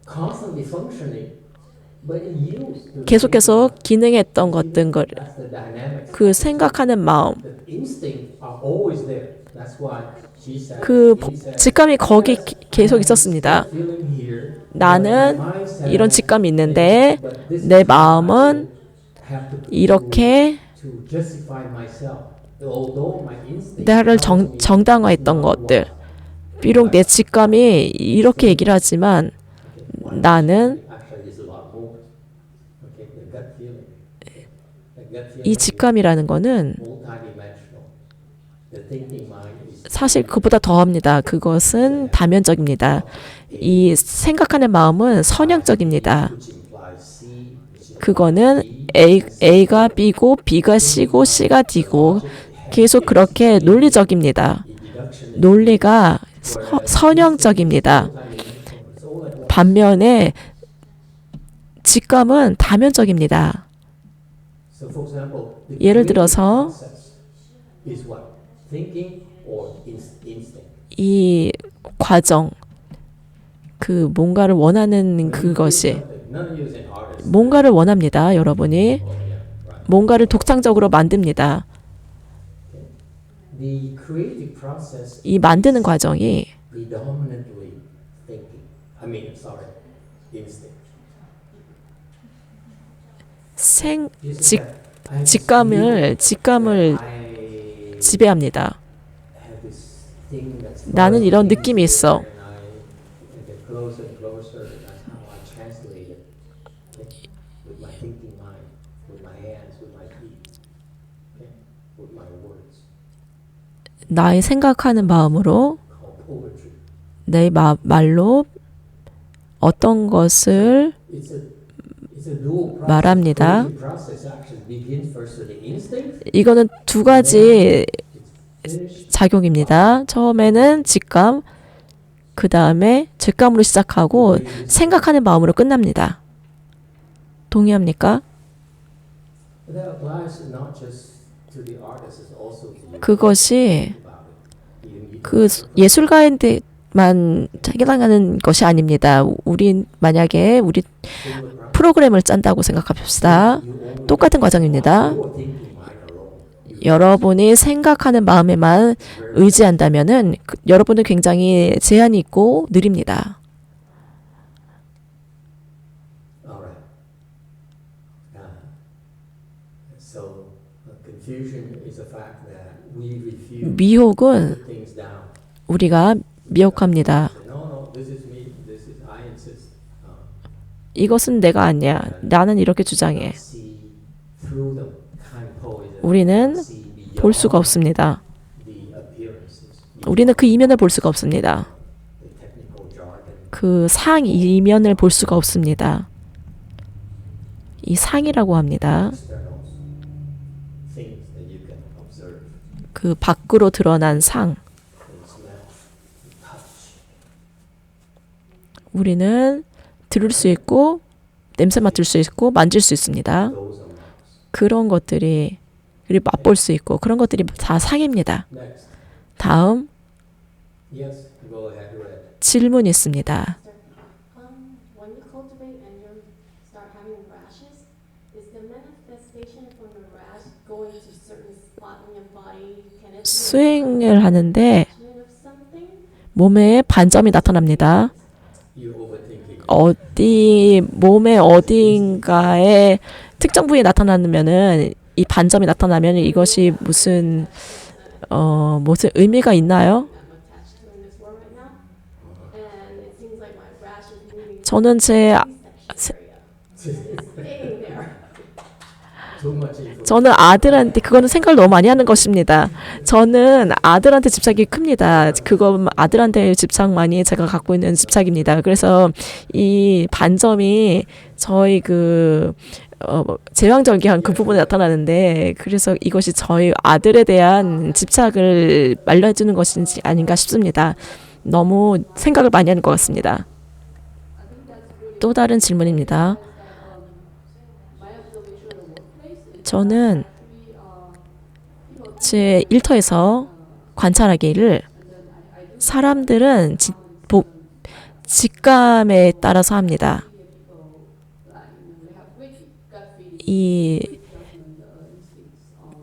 A: 계속해서 기능했던 그 생각하는 마음, 그 직감이 거기 계속 있었습니다. 나는 이런 직감이 있는데 내 마음은 이렇게 나를 정당화했던 것들. 비록 내 직감이 이렇게 얘기를 하지만 나는 이 직감이라는 거는 사실 그보다 더합니다. 그것은 다면적입니다. 이 생각하는 마음은 선형적입니다.
B: which implies C, which implies
A: 그거는
B: B,
A: A가 B고 B가 C고 C가 D고 계속 그렇게 논리적입니다.
B: deduction
A: 논리가 선형적입니다. 반면에 직감은 다면적입니다.
B: So for example, the
A: 예를
B: creative
A: 들어서
B: process is what? Thinking or instinct?
A: 이 과정, 그 뭔가를 원하는 그것이
B: None of you is an artist.
A: 뭔가를 원합니다. 여러분이
B: Oh, yeah, right.
A: 뭔가를 독창적으로 만듭니다.
B: The creative process
A: 이 만드는 과정이
B: predominantly thinking. Instinct.
A: 직, 직감을 지배합니다. 나는 이런 느낌이 있어. 나의 생각하는 마음으로 내 말로 어떤 것을 말합니다. 이거는 두 가지 작용입니다. 처음에는 직감, 그 다음에 직감으로 시작하고 생각하는 마음으로 끝납니다. 동의합니까? 그것이 그 예술가한테만 해당하는 것이 아닙니다. 우리 만약에 우리 프로그램을 짠다고 생각합시다. 똑같은 과정입니다. 여러분이 생각하는 마음에만 의지한다면은 여러분은 굉장히 제한이 있고 느립니다. 미혹은 우리가 미혹합니다. 이것은 내가 아니야. 나는 이렇게 주장해. 우리는 볼 수가 없습니다. 우리는 그 이면을 볼 수가 없습니다. 그 상 이면을 볼 수가 없습니다. 이 상이라고 합니다. 그 밖으로 드러난 상. 우리는 들을 수 있고 냄새 맡을 수 있고 만질 수 있습니다. 그런 것들이 그리고 맛볼 수 있고 그런 것들이 다 상입니다. 다음 질문이 있습니다.
D: When you cultivate and you start having rashes, is the manifestation from the rash going to certain spot in your body? Can it be
A: 수행을 하는데
D: of something?
A: 몸에 반점이 나타납니다. 어디 몸의 어딘가에 특정 부위에 나타나면은 이 반점이 나타나면 이것이 무슨 의미가 있나요?
D: I'm attached to in this world right now, and it seems like my rash is moving
A: 저는 제
D: staying there.
A: 저는 아들한테 그거는 생각을 너무 많이 하는 것입니다. 저는 아들한테 집착이 큽니다. 그거 아들한테 집착만이 제가 갖고 있는 집착입니다. 그래서 이 반점이 저희 제왕절개한 그 부분에 나타나는데 그래서 이것이 저희 아들에 대한 집착을 말려주는 것인지 아닌가 싶습니다. 너무 생각을 많이 하는 것 같습니다. 또 다른 질문입니다. 저는 제 일터에서 관찰하기를 사람들은 직감에 따라서 합니다. 이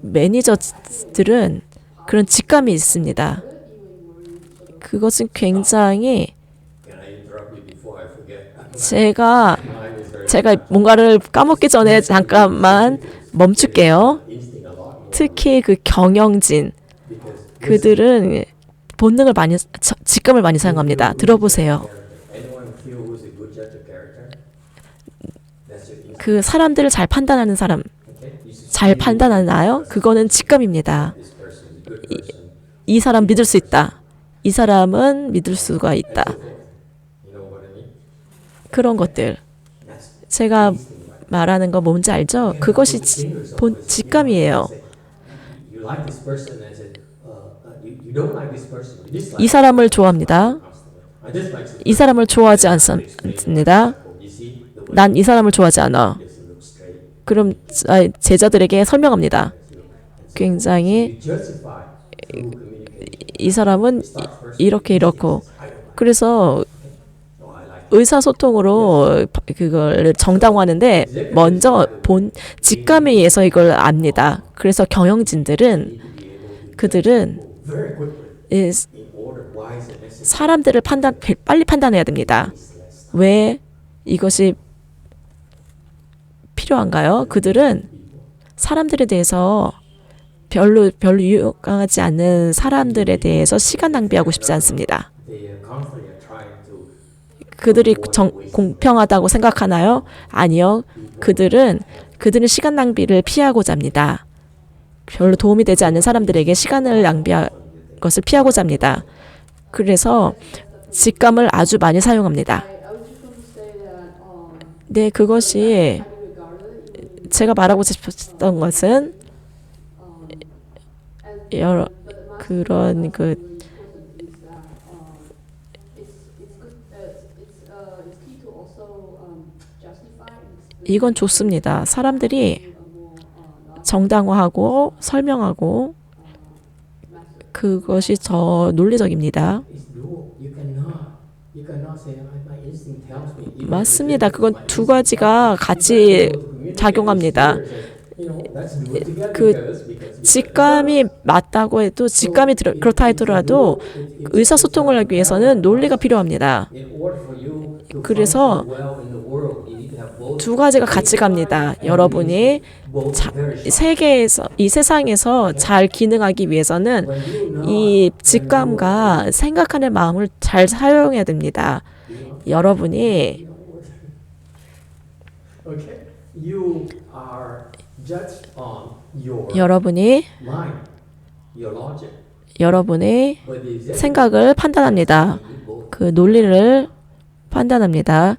A: 매니저들은 그런 직감이 있습니다. 그것은 굉장히 제가 뭔가를 까먹기 전에 잠깐만 멈출게요. 특히 그 경영진 그들은 본능을 많이 직감을 많이 사용합니다. 들어보세요. 그 사람들을 잘 판단하는 사람 잘 판단하나요? 그거는 직감입니다. 이 사람 믿을 수 있다. 이 사람은 믿을 수가 있다.
B: You know what I mean?
A: 그런 것들.
B: That's
A: 제가
B: these things right
A: 말하는 거 뭔지 알죠? 그것이 직감이에요.
B: You like this person and said, you don't like this person. You dislike
A: 이 사람을 좋아합니다.
B: I dislike this
A: 이 사람을 좋아하지 않습니다.
B: You see, the way
A: 난 이 사람을 좋아하지 않아.
B: it doesn't look straight.
A: 그럼 제자들에게 설명합니다. 굉장히
B: You justify through communication.
A: 이 사람은 이렇게 이렇고
B: I don't like.
A: 그래서
B: No, I like.
A: 의사소통으로 그걸 정당화하는데 먼저 본 직감에 의해서 이걸 압니다. 그래서 경영진들은 그들은
B: Very quickly
A: 이
B: in order, wise and necessary.
A: 사람들을 빨리 판단해야 됩니다. 왜 이것이 필요한가요? 그들은 사람들에 대해서 별로 유용하지 않는 사람들에 대해서 시간 낭비하고 싶지 않습니다.
B: They constantly are trying to
A: 그들이 공평하다고 생각하나요? 아니요. 그들은 시간 낭비를 피하고자 합니다. 별로 도움이 되지 않는 사람들에게 시간을 낭비할 것을 피하고자 합니다. 그래서 직감을 아주 많이 사용합니다.
C: I was just going to say that
A: 네, 그것이
C: highly regarded,
A: 제가 말하고 싶었던 것은
C: as
A: 여러
C: but the master
A: 그런 그
C: is that it's good. It's key to also justify and explain
A: 이건 좋습니다. 사람들이
C: a more
A: 정당화하고 설명하고 그것이 더 논리적입니다.
B: It's dual. You cannot say my instinct tells me. Even
A: 맞습니다.
B: if
A: 그건
B: my
A: 두
B: instinct
A: 가지가 같이 작용합니다.
B: You know, let's do it together
A: 그
B: because
A: 직감이 맞다고 해도 직감이 그렇다 하더라도 의사소통을 하기 위해서는 논리가 필요합니다.
B: in order for you to
A: 그래서
B: function well in the world, you need to have both.
A: 두 가지가 같이 갑니다. 여러분이
B: both very sharp.
A: 세계에서 이 세상에서 잘 기능하기 위해서는
B: When you know,
A: 이 직감과 생각하는 마음을 잘 사용해야 됩니다. 여러분이
B: okay, you are judged on your
A: 여러분이
B: mind, your logic,
A: 여러분의
B: but the executive
A: 생각을 판단합니다.
B: need both.
A: 그 논리를 판단합니다.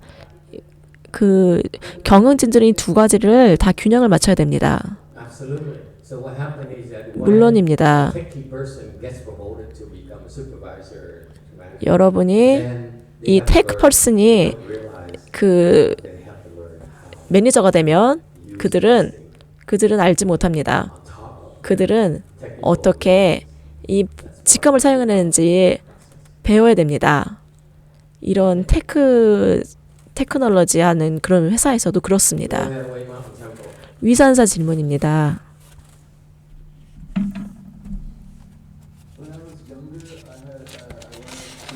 A: 그 경영진들이 두 가지를 다 균형을 맞춰야 됩니다.
B: Absolutely. So what happened is that when
A: 물론입니다.
B: a techie person gets promoted to become a supervisor, manager,
A: 여러분이
B: then they
A: 이
B: have to
A: 테크
B: learn,
A: 퍼슨이
B: they don't realize
A: 그
B: they have to learn how
A: 매니저가 되면
B: to use
A: 그들은
B: this thing
A: 그들은 알지 못합니다.
B: on top of
A: 그들은
B: technical.
A: 어떻게 이 직감을 사용하는지 배워야 됩니다. 이런 테크놀로지 하는 그런 회사에서도 그렇습니다.
B: Way Mountain Temple.
A: 위산사 질문입니다.
E: When I was younger, I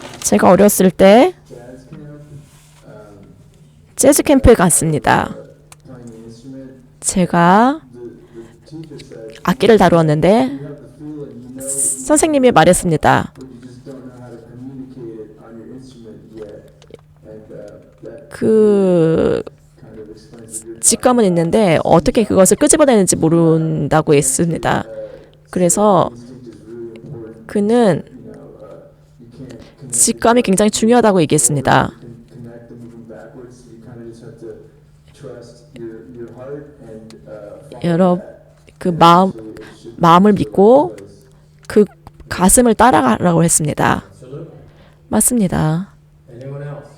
E: went
A: 제가 어렸을 때
E: to jazz camp,
A: 재즈 캠프에 갔습니다.
E: playing the instrument.
A: 제가
E: The teacher said,
A: 악기를 다루었는데
E: you have to feel it, you know,
A: 선생님이 말했습니다.
E: but you just don't know how to communicate it on your instrument yet. And that
A: 그
E: kind of explains the
A: 직감은 있는데 어떻게 그것을 끄집어내는지 모른다고 했습니다. 그래서
E: instinct is really important.
A: 그는
E: You can't connect,
A: 직감이 굉장히 중요하다고 얘기했습니다.
E: connect them moving backwards. You kind of just have to trust your heart and follow
A: 여러
E: that.
A: 그
E: So it should
A: 마음을 믿고 그 가슴을 따라가라고 했습니다.
B: Absolutely.
A: 맞습니다.
B: Anyone else?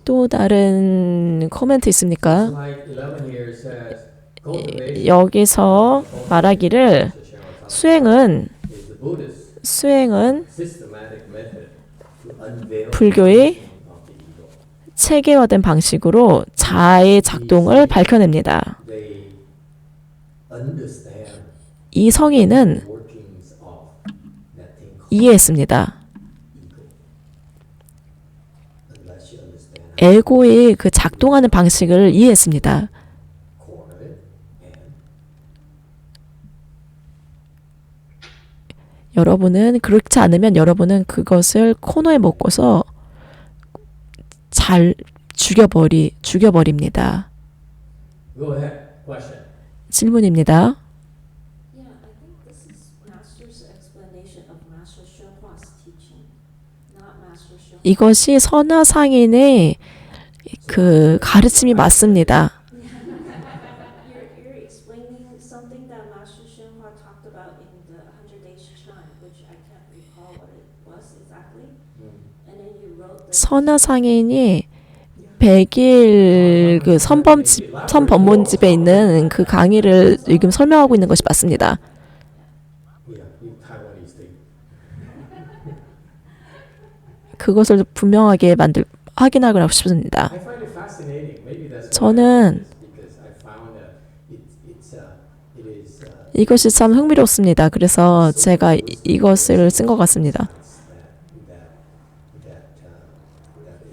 A: 또 다른 코멘트 있습니까?
B: Slide 11 here says, cultivation
A: 여기서 말하기를 수행은
B: is the Buddhist
A: 수행은
B: systematic method to unveil
A: 불교의
B: the of the ego.
A: 체계화된 방식으로 자아의 작동을 밝혀냅니다.
B: They understand
A: 이 성인은
B: the workings of that thing called
A: 이해했습니다.
B: ego. Unless you understand
A: 에고의 그 작동하는 방식을 이해했습니다.
B: core of it and
A: 여러분은 그렇지 않으면 여러분은 그것을 코너에 먹고서 잘 죽여버립니다.
B: go ahead. Question.
A: 질문입니다.
F: Yeah, I think this is Master's explanation of Master
A: 이것이 선화상인의 그 가르침이 맞습니다.
D: You're explaining something that Master Shenhua talked about in the 100 Days Shrine, which I can't recall what it was exactly. And then you wrote the
A: 선화상인이 100일 그 선법문집에 있는 그 강의를 지금 설명하고 있는 것이 맞습니다.
B: Yeah, in Taiwanese thing.
A: 그것을 분명하게 확인하고 싶습니다.
B: I find it fascinating. Maybe that's why
A: 저는
B: because I found that it is
A: 이것이 참 흥미롭습니다. 그래서 제가 이것을 쓴 것 같습니다.
B: that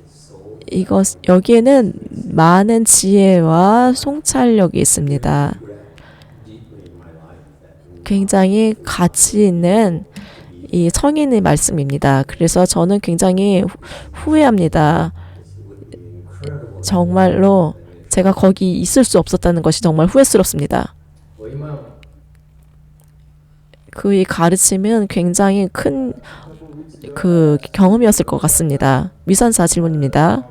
B: is so
A: 여기에는 많은 지혜와 송찰력이 있습니다.
B: deeply in my life that
A: 굉장히 가치 있는 이 성인의 말씀입니다. 그래서 저는 굉장히 후회합니다.
B: would be incredible.
A: 정말로 제가 거기 있을 수 없었다는 것이 정말 후회스럽습니다. 그의 가르침은 굉장히 큰 그 경험이었을 것 같습니다. 미선사 질문입니다.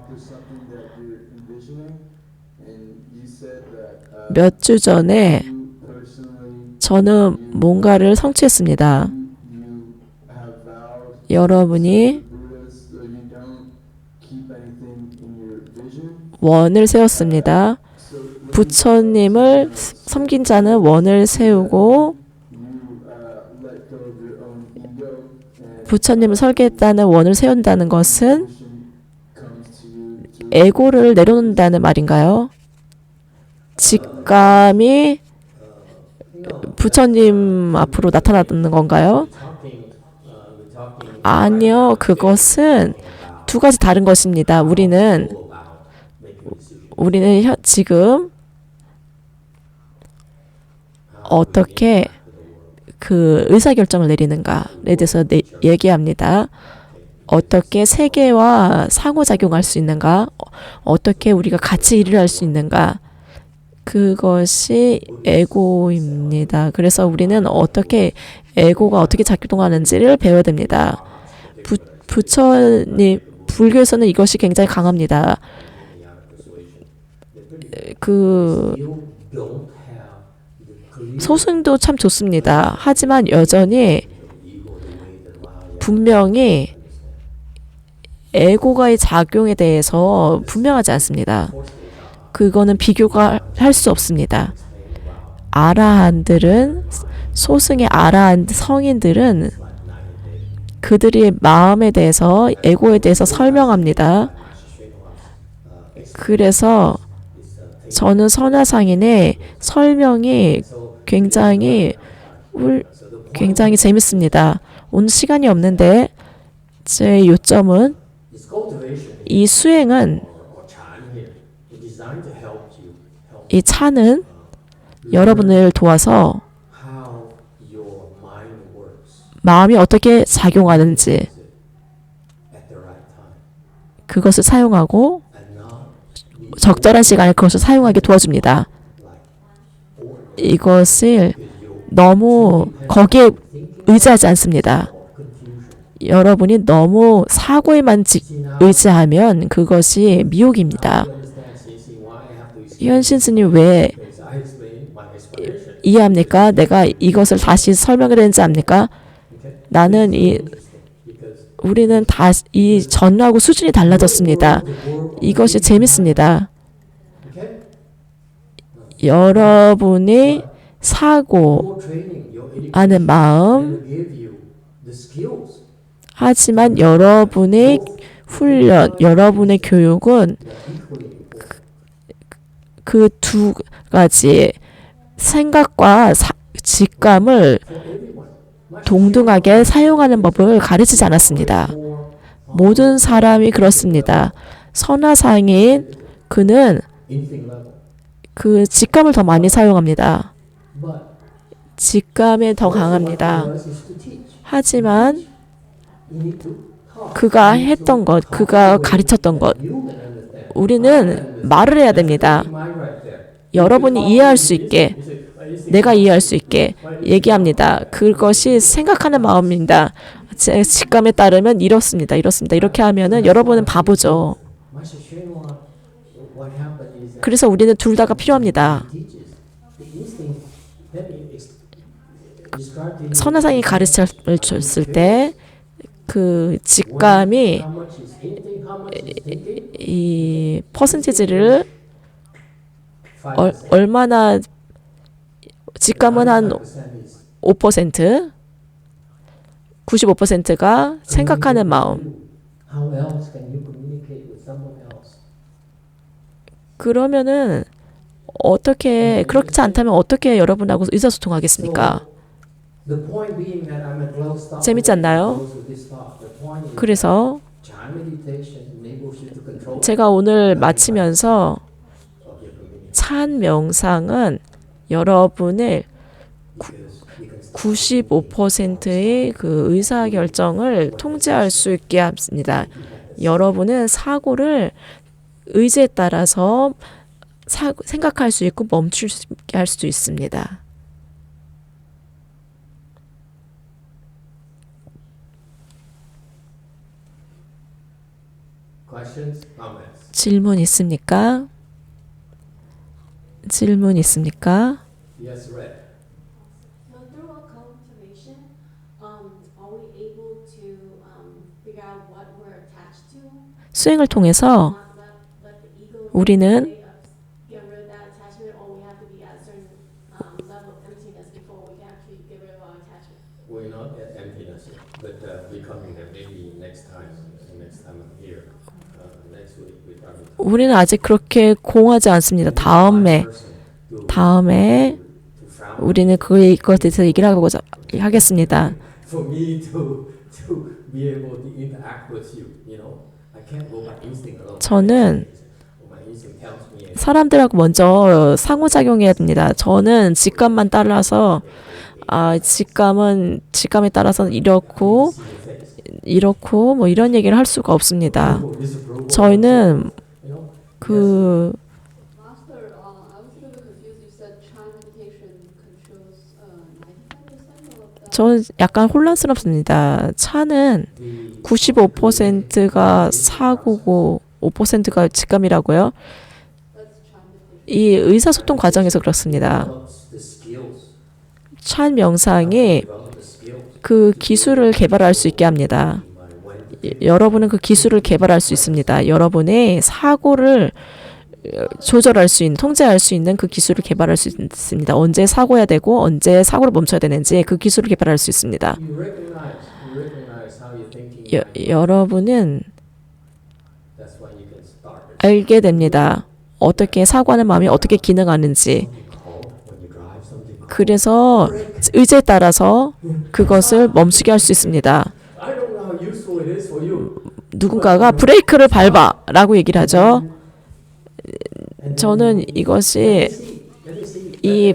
A: 몇 주 전에 저는 뭔가를 성취했습니다. 여러분이 원을 세웠습니다. 부처님을 섬긴 자는 원을 세우고 부처님을 설계했다는 원을 세운다는 것은 에고를 내려놓는다는 말인가요? 직감이 부처님 앞으로 나타나는 건가요? 아니요, 그것은 두 가지 다른 것입니다. 우리는 지금 어떻게 그 의사결정을 내리는가에 대해서 얘기합니다. 어떻게 세계와 상호작용할 수 있는가? 어떻게 우리가 같이 일을 할 수 있는가? 그것이 에고입니다. 그래서 우리는 에고가 어떻게 작동하는지를 배워야 됩니다. 부처님, 불교에서는 이것이 굉장히 강합니다. 소승도 참 좋습니다. 하지만 여전히 분명히 에고가의 작용에 대해서 분명하지 않습니다. 그거는 비교가 할 수 없습니다. 아라한들은 소승의 아라한 성인들은 그들의 마음에 대해서 에고에 대해서 설명합니다. 그래서 저는 선화상인의 설명이 굉장히 재밌습니다. 오늘 시간이 없는데 제 요점은 이 수행은 이 차는 여러분을 도와서 마음이 어떻게 작용하는지 그것을 사용하고 적절한 시간에 그것을 사용하게 도와줍니다. 이것을 너무 거기에 의지하지 않습니다. 여러분이 너무 사고에만 의지하면 그것이 미혹입니다. 현신 스님 왜 이해합니까? 내가 이것을 다시 설명을 했는지 압니까? 우리는 이 전하고 수준이 달라졌습니다. 이것이 재밌습니다. 여러분이 사고하는 마음, 하지만 여러분의 훈련, 여러분의 교육은 그 두 가지 생각과 직감을 동등하게 사용하는 법을 가르치지 않았습니다. 모든 사람이 그렇습니다. 선화상인 그는 그 직감을 더 많이 사용합니다. 직감에 더 강합니다. 하지만 그가 했던 것, 그가 가르쳤던 것, 우리는 말을 해야 됩니다. 여러분이 이해할 수 있게. 내가 이해할 수 있게 얘기합니다. 그것이 생각하는 마음입니다. 제 직감에 따르면 이렇습니다. 이렇게 하면은 여러분은 바보죠. 그래서 우리는 둘 다가 필요합니다. 선화상이 가르쳤을 때 그 직감이 이 퍼센티지를 얼마나 직감은 한 5%, 95%가 생각하는 마음. 그러면은 어떻게 그렇지 않다면 어떻게 여러분하고 의사소통하겠습니까? 재밌지 않나요? 그래서 제가 오늘 마치면서 찬 명상은 여러분을 95%의 그 의사 결정을 통제할 수 있게 합니다. 여러분은 사고를 의지에 따라서 생각할 수 있고 멈출 수 있게 할 수도 있습니다. 질문 있습니까? 질문 있습니까?
B: Yes, Red.
D: So through our cultivation, are we able to figure out what we're attached to?
A: 수행을 통해서
D: Not let the ego
A: 우리는
D: get rid of that attachment, or we have to be at a certain level of emptiness before we can actually get rid of our attachment.
B: We're not at emptiness yet, but becoming that maybe next time I'm here, next week we probably.
A: 우리는 아직 그렇게 공하지 않습니다. 다음에 우리는 그것에 대해서 얘기를 하고자 하겠습니다.
B: For me to be able to interact with you, you know, I can't go by instinct alone.
A: 저는
B: My instinct tells me.
A: 사람들하고 먼저 상호작용해야 됩니다. 저는 직감만 따라서 직감에 따라서 이렇고 뭐 이런 얘기를 할 수가 없습니다. 저희는 그
C: Master, I was a little confused. You said Chan meditation controls 95% of that.
A: 전 약간 혼란스럽습니다. 차는 95%가 사고고 5%가 직감이라고요.
C: That's Chan meditation.
A: 이 의사소통 과정에서 그렇습니다.
B: The skills.
A: 찬 명상이
B: Develop the skills.
A: 그 기술을 개발할 수 있게 합니다. 여러분은 그 기술을 개발할 수 있습니다. 여러분의 사고를 조절할 수 있는, 통제할 수 있는 그 기술을 개발할 수 있습니다. 언제 사고해야 되고 언제 사고를 멈춰야 되는지 그 기술을 개발할 수 있습니다.
B: You recognize how you're thinking.
A: 여러분은
B: That's when you can start.
A: 알게 됩니다. 어떻게 사고하는 마음이 어떻게 기능하는지.
B: When you drive something.
A: 그래서 의지에 따라서 그것을 멈추게 할 수 있습니다.
B: I don't know how useful it is for you.
A: 누군가가 브레이크를 밟아라고 얘기를 하죠. 저는 이것이
B: Let me see.
A: 이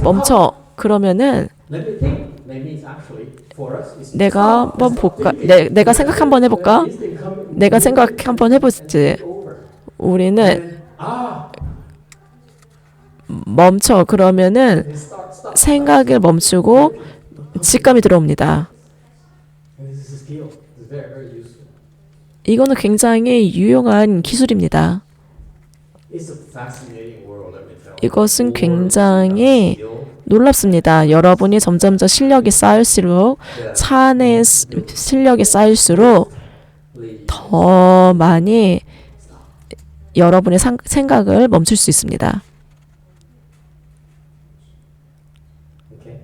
A: 멈춰 그러면은
B: Let me think. Maybe it's actually for us. It's
A: 내가 한번 볼까? 내가 생각 한번 해볼까?
B: instinct coming
A: 내가 생각 한번 해보지.
B: over.
A: 우리는
B: And,
A: 멈춰 그러면은
B: and stop.
A: 생각을 멈추고 직감이 들어옵니다.
B: And this is a skill. It's very, very useful.
A: 이거는 굉장히 유용한 기술입니다.
B: It's a fascinating world. Let me tell you.
A: 이것은
B: The world
A: 굉장히
B: is about skill.
A: 놀랍습니다. 여러분이 점점 더 실력이 쌓일수록 차 안의 실력이 쌓일수록 더 많이 여러분의 생각을 멈출 수 있습니다.
B: Okay.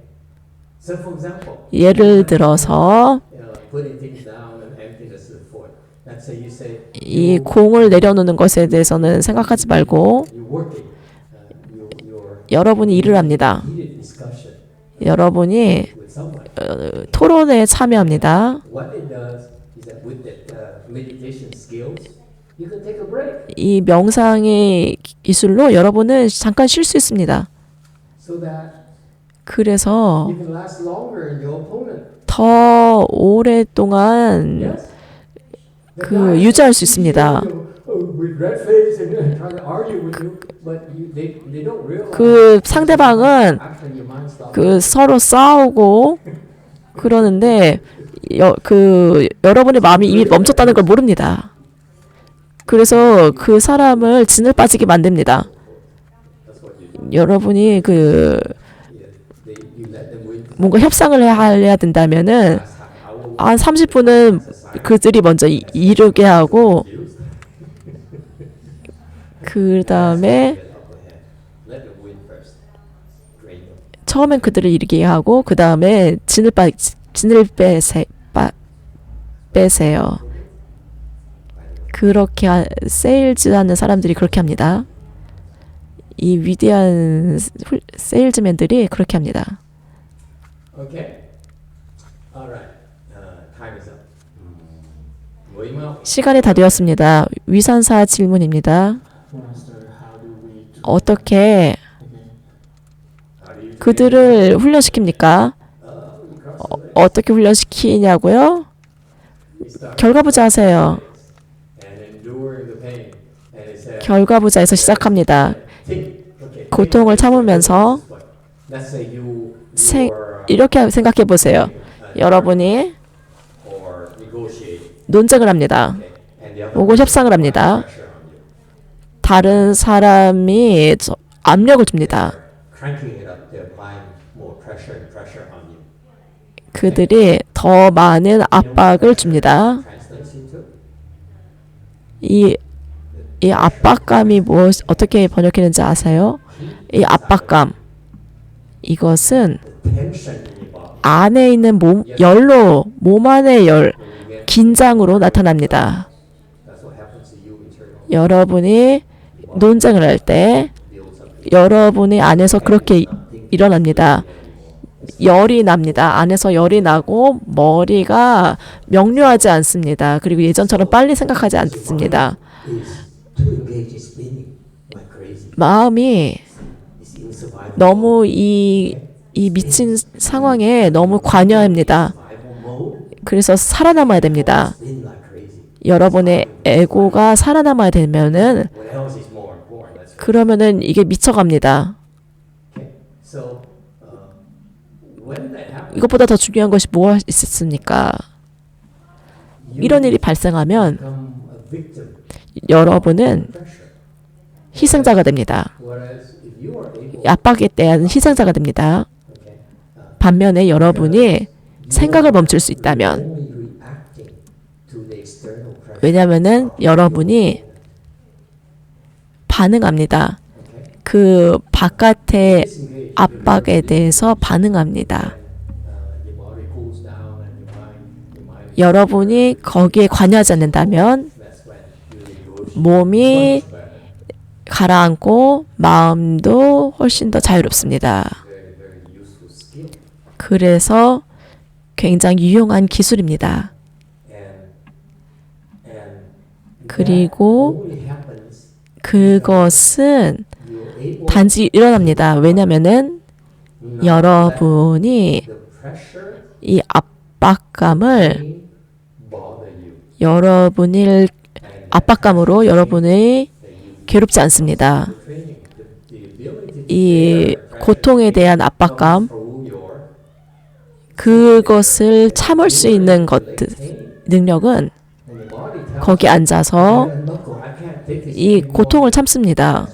B: So for example,
A: 예를 들어서
B: putting things down and emptiness and forth. Let's say you say
A: 이 공을 내려놓는 것에 대해서는 생각하지 말고
B: you're working. You're
A: 여러분이 일을 합니다.
B: heated discussion
A: 여러분이
B: with someone.
A: 토론에 참여합니다.
B: What it does is that with that meditation skills, you can take a break
A: 이 명상의 기술로 여러분은 잠깐 쉴 수 있습니다.
B: so that
A: 그래서
B: you can last longer in your opponent.
A: 더 오랫동안
B: Yes.
A: 그 유지할 수 있습니다.
B: with red face and trying to argue with you, but they don't realize.
A: 그 상대방은
B: Actually, your mind stops.
A: 그 서로 싸우고 그러는데 여러분의 마음이 이미 멈췄다는 걸 모릅니다. 그래서 그 사람을 진을 빠지게 만듭니다.
B: That's what you do.
A: 여러분이
B: You let them win.
A: 뭔가 협상을 해야 된다면은
B: That's how I will
A: 한 30분은 그들이 먼저 이르게 하고 그 다음에
B: get up ahead. Let them win first. Drain them.
A: 처음엔 그들을 이르게 하고 그 다음에 진을 빼세요. 그렇게 세일즈하는 사람들이 그렇게 합니다. 이 위대한 세일즈맨들이 그렇게 합니다.
B: Okay. All right. Time is up. 모임은
A: 시간이 다 되었습니다. 위산사 질문입니다.
E: Master, how do we
A: 어떻게
E: again?
A: 그들을 훈련시킵니까? 어떻게 훈련시키냐고요? 결과부자 하세요. 결과부자에서 시작합니다. 고통을 참으면서 이렇게 생각해 보세요. 여러분이 논쟁을 합니다. 혹은 협상을 합니다. 다른 사람이 압력을 줍니다. 그들이 더 많은 압박을 줍니다. 이 압박감이 어떻게 번역했는지 아세요? 이 압박감, 이것은 안에 있는 몸 안의 열, 긴장으로 나타납니다. 여러분이 논쟁을 할 때 여러분의 안에서 그렇게 일어납니다. 열이 납니다. 안에서 열이 나고 머리가 명료하지 않습니다. 그리고 예전처럼 빨리 생각하지 않습니다. 마음이 너무 이 미친 상황에 너무 관여합니다. 그래서 살아남아야 됩니다. 여러분의 에고가 살아남아야 되면은 그러면은 이게 미쳐갑니다. 이것보다 더 중요한 것이 무엇이 있습니까? 이런 일이 발생하면 여러분은 희생자가 됩니다. 압박에 대한 희생자가 됩니다. 반면에 여러분이 생각을 멈출 수 있다면, 왜냐하면은 여러분이 반응합니다. 그 바깥의 압박에 대해서 반응합니다. 여러분이 거기에 관여하지 않는다면 몸이 가라앉고 마음도 훨씬 더 자유롭습니다. 그래서 굉장히 유용한 기술입니다. 그리고 그것은 단지 일어납니다. 왜냐면은 여러분이 이 압박감을 압박감으로 여러분이 괴롭지 않습니다. 이 고통에 대한 압박감, 그것을 참을 수 있는 능력은 거기 앉아서 이 고통을 참습니다.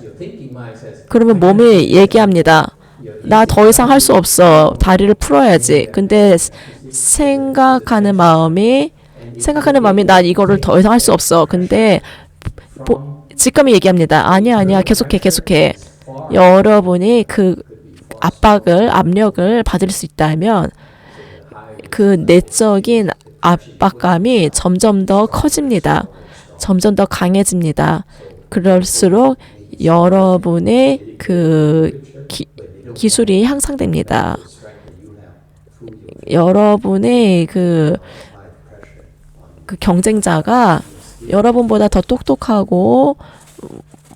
A: 그러면 몸이 얘기합니다. 나 더 이상 할 수 없어. 다리를 풀어야지. 근데 생각하는 마음이 나 이거를 더 이상 할 수 없어. 근데 직감이 얘기합니다. 아니야. 계속해. 여러분이 그 압력을 받을 수 있다면 그 내적인 압박감이 점점 더 커집니다. 점점 더 강해집니다. 그럴수록 여러분의 그 기술이 향상됩니다. 여러분의 그 경쟁자가 여러분보다 더 똑똑하고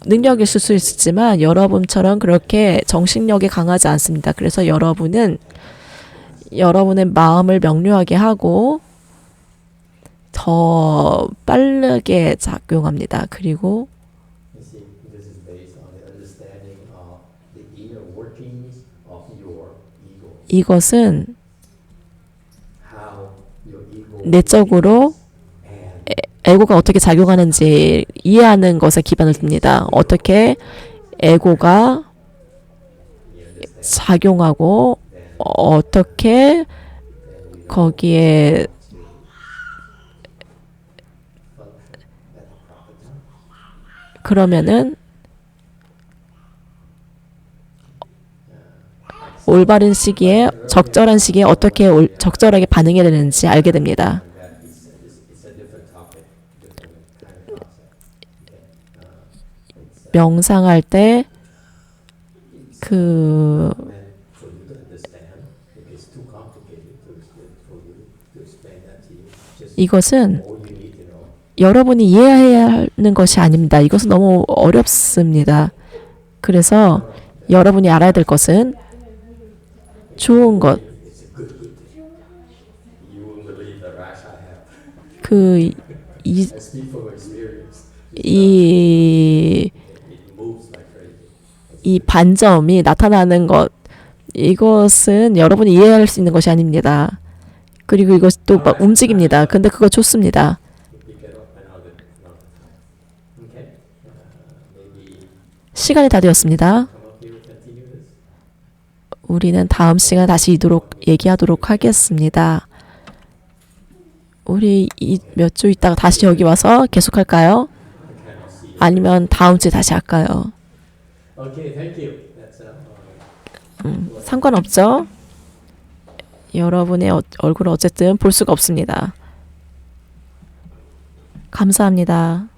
A: 능력이 있을 수 있지만 여러분처럼 그렇게 정신력이 강하지 않습니다. 그래서 여러분은 여러분의 마음을 명료하게 하고 더 빠르게 작용합니다. 그리고
B: You see, this is based on the understanding of the inner workings of your ego.
A: 이것은
B: How your ego
A: 내적으로
B: and
A: 에고가 어떻게 작용하는지 이해하는 것에 기반을 둡니다. 어떻게 에고가
B: you understand
A: 작용하고 어떻게 거기에
B: to function at the proper time.
A: 그러면은 올바른 시기에 적절한 시기에 어떻게 적절하게 반응해야 되는지 알게 됩니다.
B: That it's a different topic, different kind of concept. Okay.
A: 명상할 때 그
B: Meant for you to understand. If it's too complicated for you to explain that to you, just
A: 이것은
B: all you need to know.
A: 여러분이 이해해야 하는 것이 아닙니다. 이것은 너무 어렵습니다. 그래서 여러분이 알아야 될 것은 좋은 것,
B: It's a good thing. You won't believe the rash I have.
A: 그
B: I speak from experience.
A: 이
B: It moves like crazy.
A: 이 반점이 나타나는 것, 이것은 여러분이 이해할 수 있는 것이 아닙니다. 그리고 이것도 막 움직입니다. 근데 그거 좋습니다.
B: Pick it up another time. Okay? Maybe
A: 시간이 다 되었습니다.
B: come up here and continue this.
A: 우리는 다음 시간 다시 얘기하도록 하겠습니다. 우리 몇 주 있다가 다시 여기 와서 계속할까요?
B: I cannot see it.
A: 아니면 다음 주에 다시 할까요?
B: Okay, thank you. That's
A: 상관없죠? 여러분의 얼굴을 어쨌든 볼 수가 없습니다. 감사합니다.